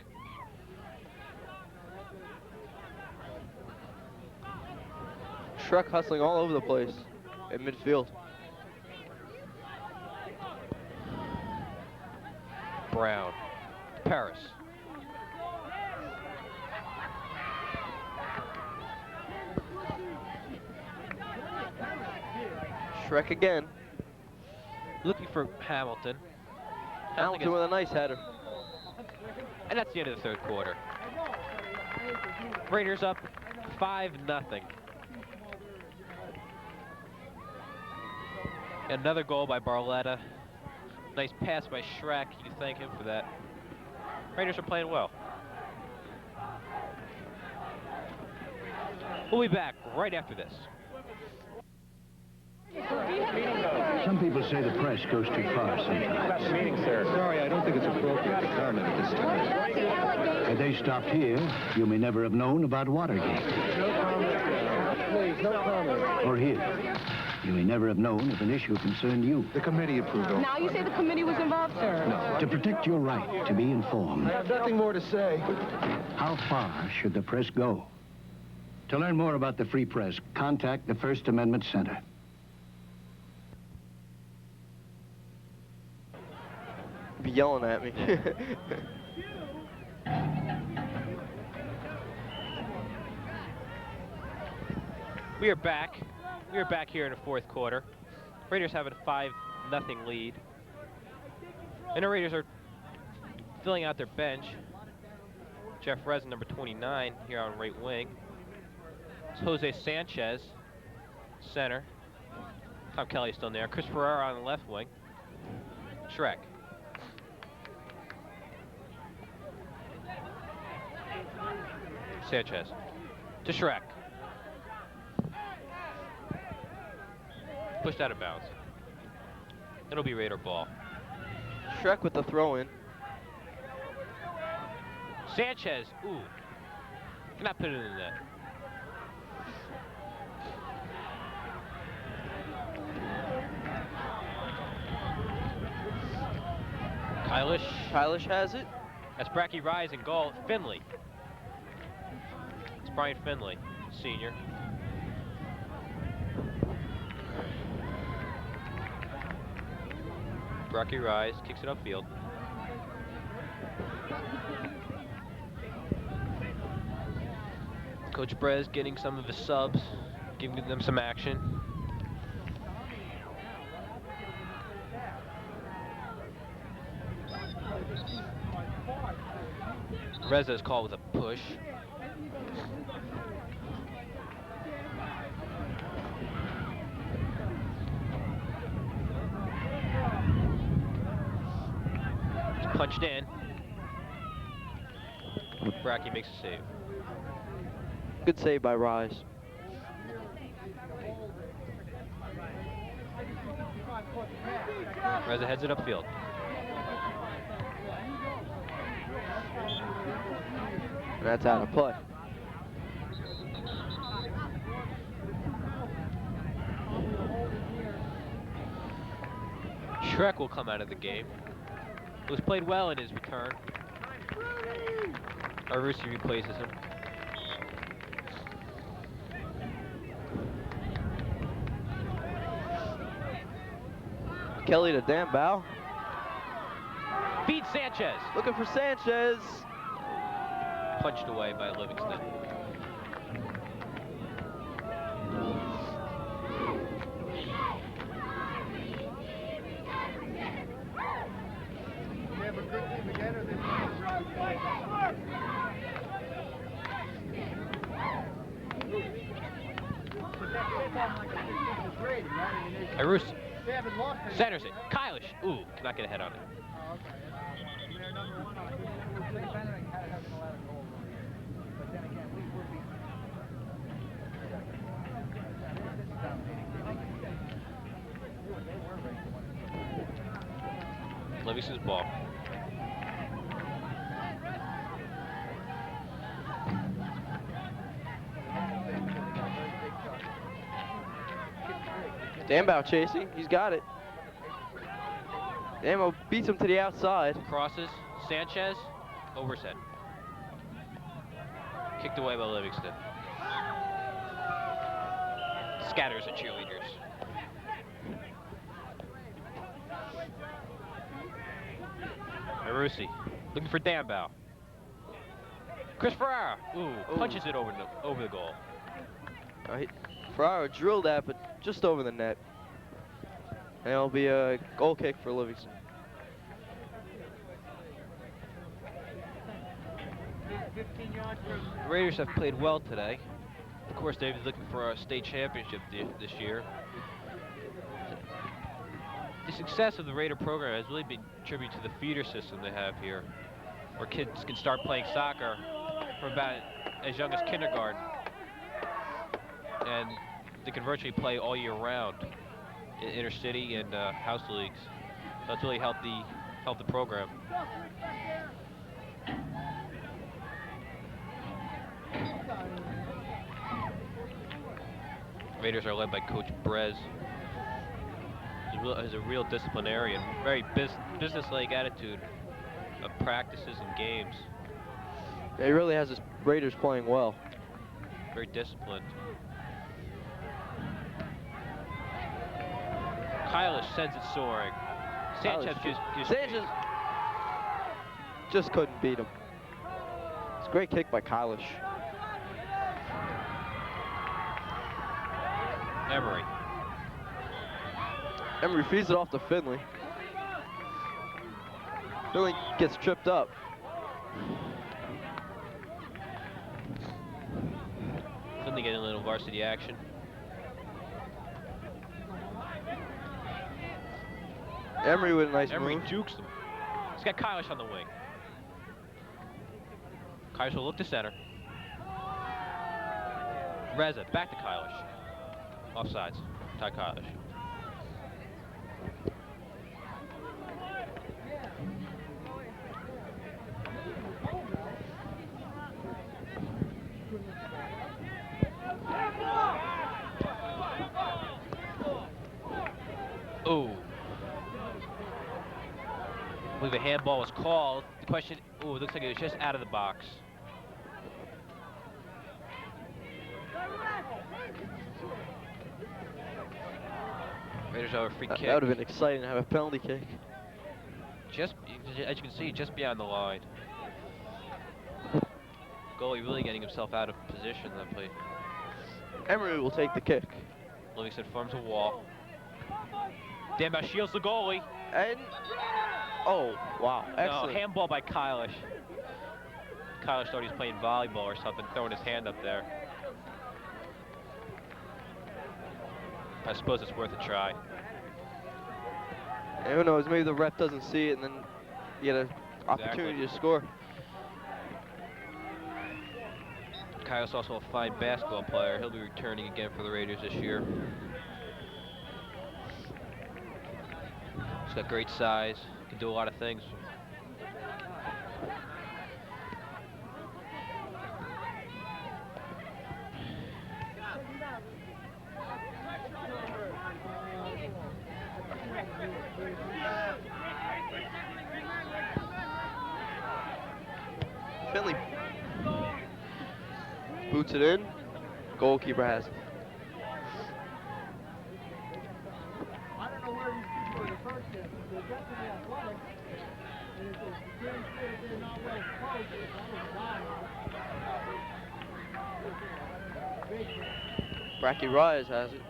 Shrek hustling all over the place in midfield. Brown. Paris. Shrek again. Looking for Hamilton. Hamilton with a nice header. And that's the end of the third quarter. Raiders up 5-0. Another goal by Barletta. Nice pass by Shrek. You can thank him for that. Raiders are playing well. We'll be back right after this. Some people say the press goes too far sometimes. Meeting, sir. Sorry, I don't think it's appropriate to comment at this time. Had they stopped here, you may never have known about Watergate. No comment. Please, no comment. Or here, you may never have known if an issue concerned you. The committee approved all. Now you say the committee was involved, sir? No. To protect your right to be informed, I have nothing more to say. how far should the press go? To learn more about the Free Press, contact the First Amendment Center. Be yelling at me. We are back. We are back here in the fourth quarter. Raiders have a 5-0 lead. And the Raiders are filling out their bench. Jeff Resin, number 29, here on right wing. It's Jose Sanchez, center. Tom Kelly's still there. Chris Ferrara on the left wing. Shrek. Sanchez. To Shrek. Pushed out of bounds. It'll be Raider ball. Shrek with the throw in. Sanchez, ooh. Cannot put it in the net. Kylish has it. That's Bracky Rise in goal. Finley. It's Brian Finley, senior. Bracky Rise kicks it upfield. Coach Brez getting some of his subs, giving them some action. Reza is called with a push. Punched in. Bracky makes a save. Good save by Rise. Reza heads it upfield. And that's out of play. Trek will come out of the game. It was played well in his return. Arusi replaces him. Kelly to Dan Bow. Feed Sanchez. Looking for Sanchez. Punched away by Livingston. Arusi centers it. Kylish. Ooh, cannot get a head on it. Livingston's ball. Danbow chasing. He's got it. Danbow beats him to the outside. Crosses. Sanchez. Over his head. Kicked away by Livingston. Scatters the cheerleaders. Arusi looking for Danbow. Chris Ferrara. Ooh, punches it over the goal. Ferrara drilled that, but just over the net. And it'll be a goal kick for Livingston. The Raiders have played well today. Of course, they've been looking for a state championship this year. The success of the Raider program has really been tribute to the feeder system they have here, where kids can start playing soccer from about as young as kindergarten, and they can virtually play all year round in inner city and house leagues. So that's really helped the program. Raiders are led by Coach Brez. He's a real disciplinarian, very business-like attitude of practices and games. Yeah, he really has his Raiders playing well. Very disciplined. Kylish sends it soaring. Sanchez Sanchez just couldn't beat him. It's a great kick by Kylish. Emery. Emery feeds it off to Finley. Finley gets tripped up. Finley getting a little varsity action. Emery with a nice Emery move. jukes him. He's got Kylish on the wing. Kylish will look to center. Reza, back to Kylish. Offsides. Ty Kylish. Ooh. I believe a handball was called. The question, ooh, it looks like it was just out of the box. Raiders have a free kick. That would have been exciting to have a penalty kick. Just, as you can see, just beyond the line. Goalie really getting himself out of position on that play. Emery will take the kick. Livingston forms a wall. Danbow shields the goalie. And, oh, wow, excellent. No, handball by Kylish. Kylish thought he was playing volleyball or something, throwing his hand up there. I suppose it's worth a try. And who knows, maybe the ref doesn't see it and then you get an opportunity to score. Kyle's also a fine basketball player. He'll be returning again for the Raiders this year. He's got great size, can do a lot of things. Shoots it in. Goalkeeper has it. Bracky Rise has it.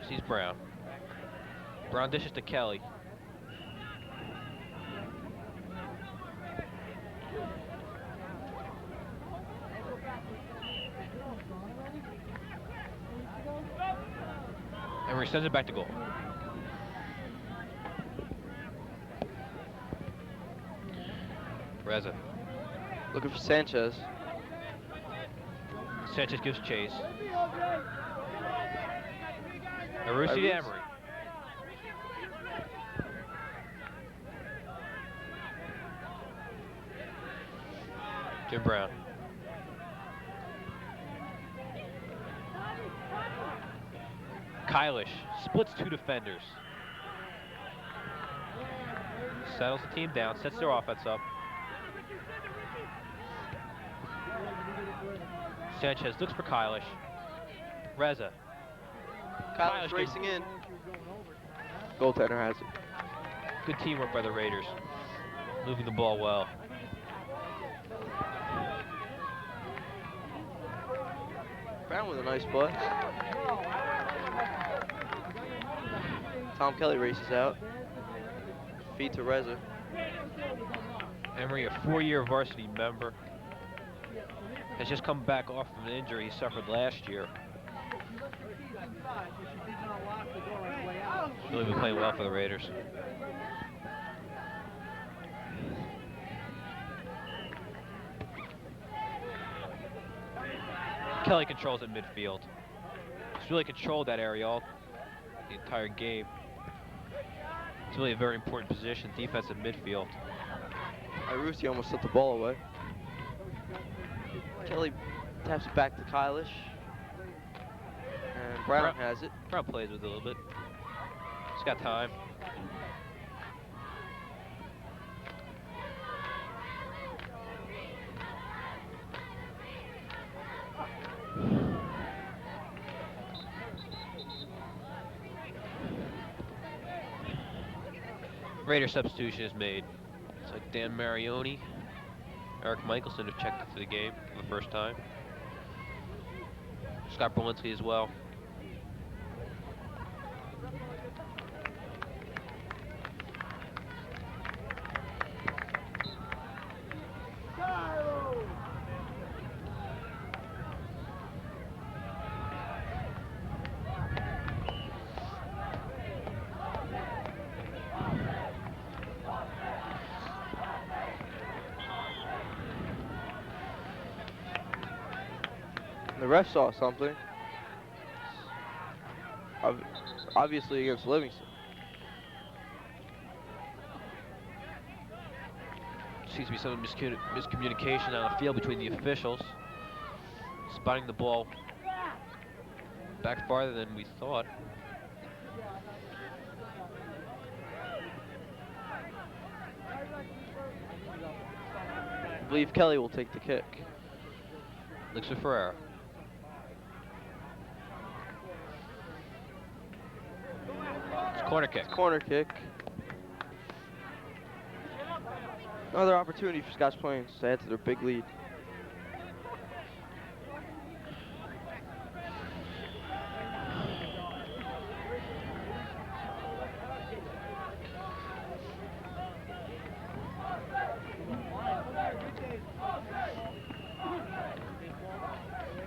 Sees Brown. Brown dishes to Kelly. Emery sends it back to goal. Reza. Looking for Sanchez. Sanchez gives chase. Arusi to Emery. Jim Brown. Kylish splits two defenders. Settles the team down, sets their offense up. Sanchez looks for Kylish. Reza. Kylish racing in. Goaltender has it. Good teamwork by the Raiders. Moving the ball well. Brown with a nice play. Tom Kelly races out. Feed to Reza. Emery, a 4-year varsity member, has just come back off of an injury he suffered last year. Really been playing well for the Raiders. Kelly controls at midfield. He's really controlled that area all the entire game. It's really a very important position, defensive midfield. Irusi almost took the ball away. Kelly taps it back to Kylish. And Brown has it. Brown plays with it a little bit. He's got time. Raider substitution is made. It's like Dan Marioni, Eric Michelson have checked into the game for the first time. Scott Berlinski as well. The ref saw something. Obviously against Livingston. Seems to be some miscommunication on the field between the officials. Spotting the ball back farther than we thought. I believe Kelly will take the kick. Looks for Ferreira. It's a corner kick. Corner kick. Another opportunity for Scotch Plains to add to their big lead.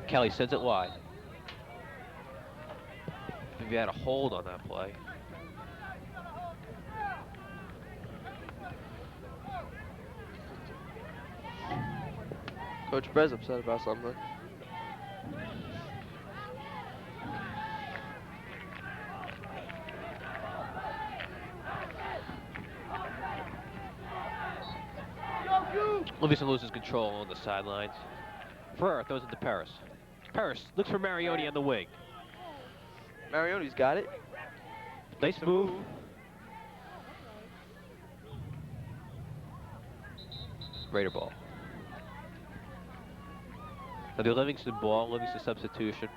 Kelly sends it wide. Maybe had a hold on that play. Coach Brez upset about something. Livingston loses control on the sidelines. Ferreira throws it to Paris. Paris looks for Marioni on the wing. Marioni's got it. Nice move. Raider ball. That'll be Livingston ball, Livingston substitution.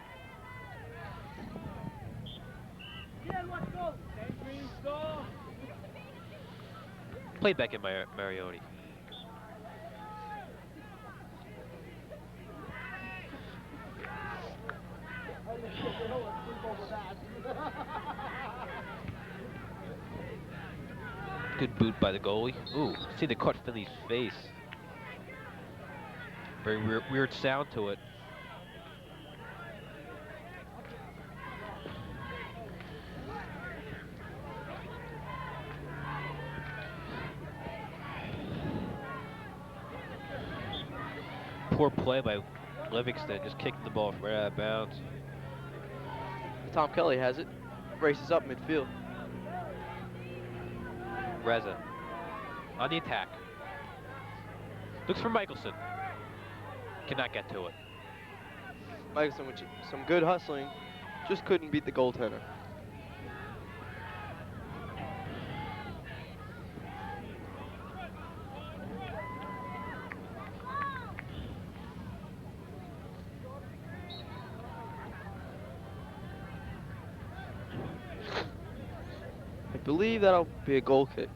Played back in Marioni. Good boot by the goalie. Ooh, see the caught Finley's face. Very weird sound to it. Poor play by Livingston, just kicked the ball right out of bounds. Tom Kelly has it. Races up midfield. Reza on the attack. Looks for Michelson. Cannot get to it. Michelson with some good hustling. Just couldn't beat the goaltender. I believe that'll be a goal kick.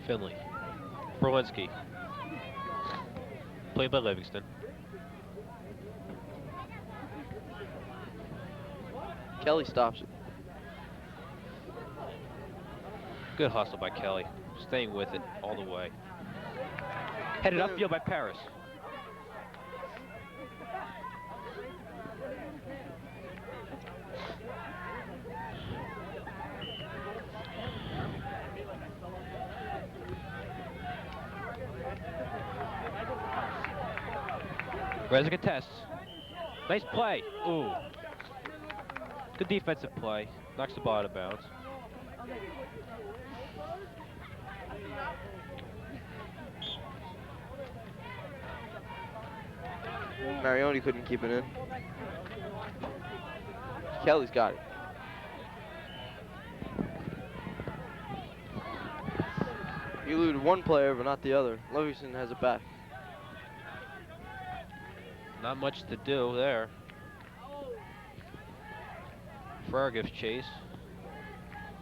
Finley. Berlinski. Played by Livingston. Kelly stops it. Good hustle by Kelly. Staying with it all the way. Headed upfield by Paris. Reza contests. Nice play. Ooh. Good defensive play. Knocks the ball out of bounds. Marioni couldn't keep it in. Kelly's got it. He eluded one player, but not the other. Livingston has it back. Not much to do there. Ferrer gives chase.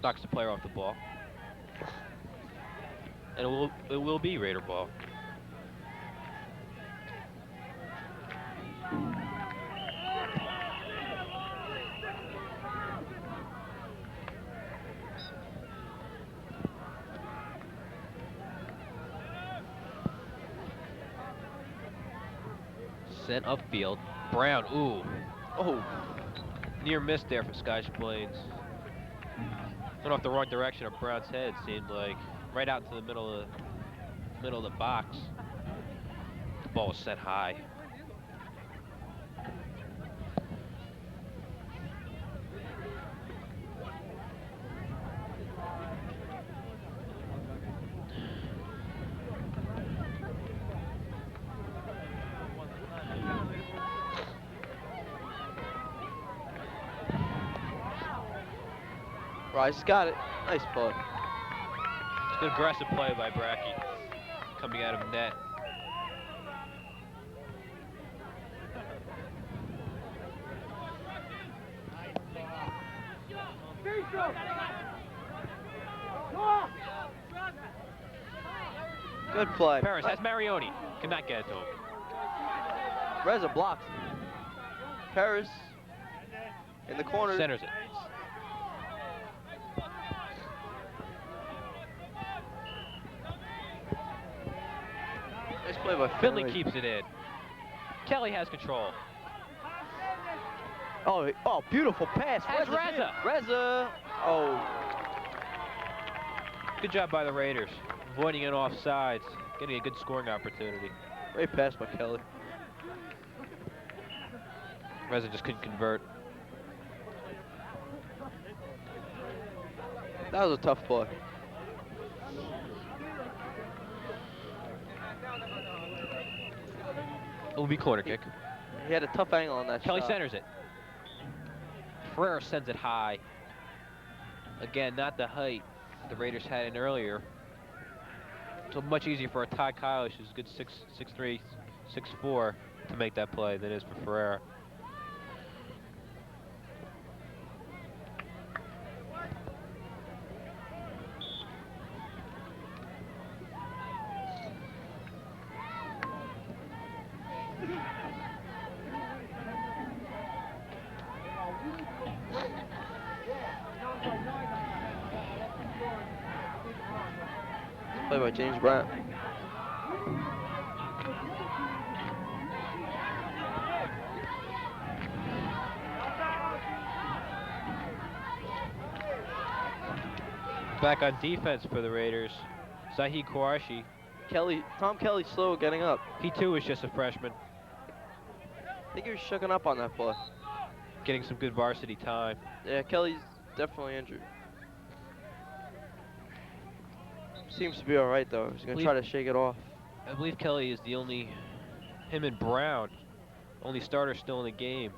Knocks the player off the ball. And it will be Raider ball. Sent upfield. Brown, ooh. Oh. Near miss there for Scottish Plains. Went off the wrong direction of Brown's head, seemed like. Right out into the middle of the box. The ball was set high. Rice got it. Nice play. It's an aggressive play by Brackey. Coming out of net. Good play. Paris has Marioni. Cannot get it to him. Reza blocks it. Paris in the corner. Centers it. Nice play by Finley keeps it in. Kelly has control. Oh, beautiful pass. Has Reza. Reza. Oh. Good job by the Raiders. Avoiding an offsides. Getting a good scoring opportunity. Great pass by Kelly. Reza just couldn't convert. That was a tough play. It will be corner kick. He had a tough angle on that Kelly shot. centers it. Ferrer sends it high. Again, not the height the Raiders had in earlier. So much easier for a Ty Kalish, who's a good 6'3", 6'4", to make that play than it is for Ferrer. Play by James Bryant. Back on defense for the Raiders, Zahid Qureshi. Tom Kelly's slow getting up. He too is just a freshman, I think he was shooken up on that play. getting some good varsity time. Yeah, Kelly's definitely injured. Seems to be all right though. He's gonna try to shake it off. I believe Kelly is the only, him and Brown, only starter still in the game.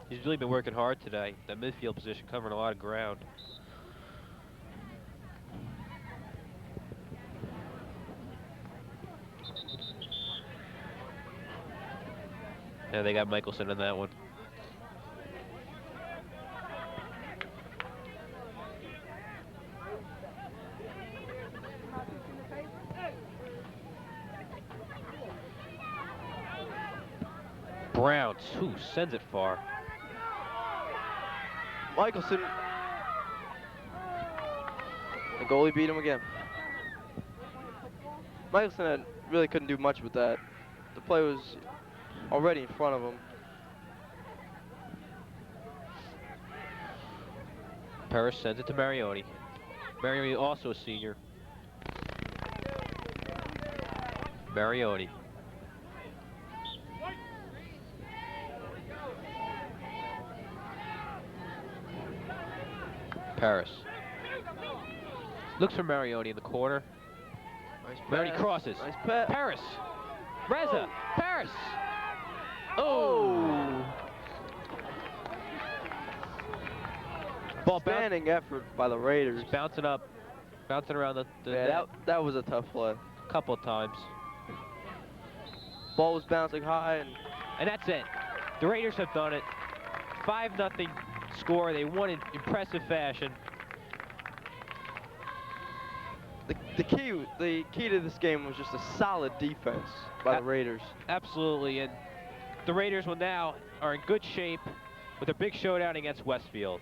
He's really been working hard today. That midfield position, covering a lot of ground. Yeah, they got Michelson in that one. Brown, who sends it far. Michelson. The goalie beat him again. Michelson really couldn't do much with that. The play was already in front of him. Paris sends it to Marioni. Marioni also a senior. Marioni. Paris. Looks for Marioni in the corner. Nice Marioni pass. crosses. Nice pass. Paris. Reza. Oh. Paris. Oh. Ball Standing effort by the Raiders. bouncing up, bouncing around the Yeah, net that was a tough play. a couple of times. Ball was bouncing high And that's it. The Raiders have done it. 5-0 score. They won in impressive fashion. the key to this game was just a solid defense by the Raiders. Absolutely, and the Raiders will now are in good shape with a big showdown against Westfield.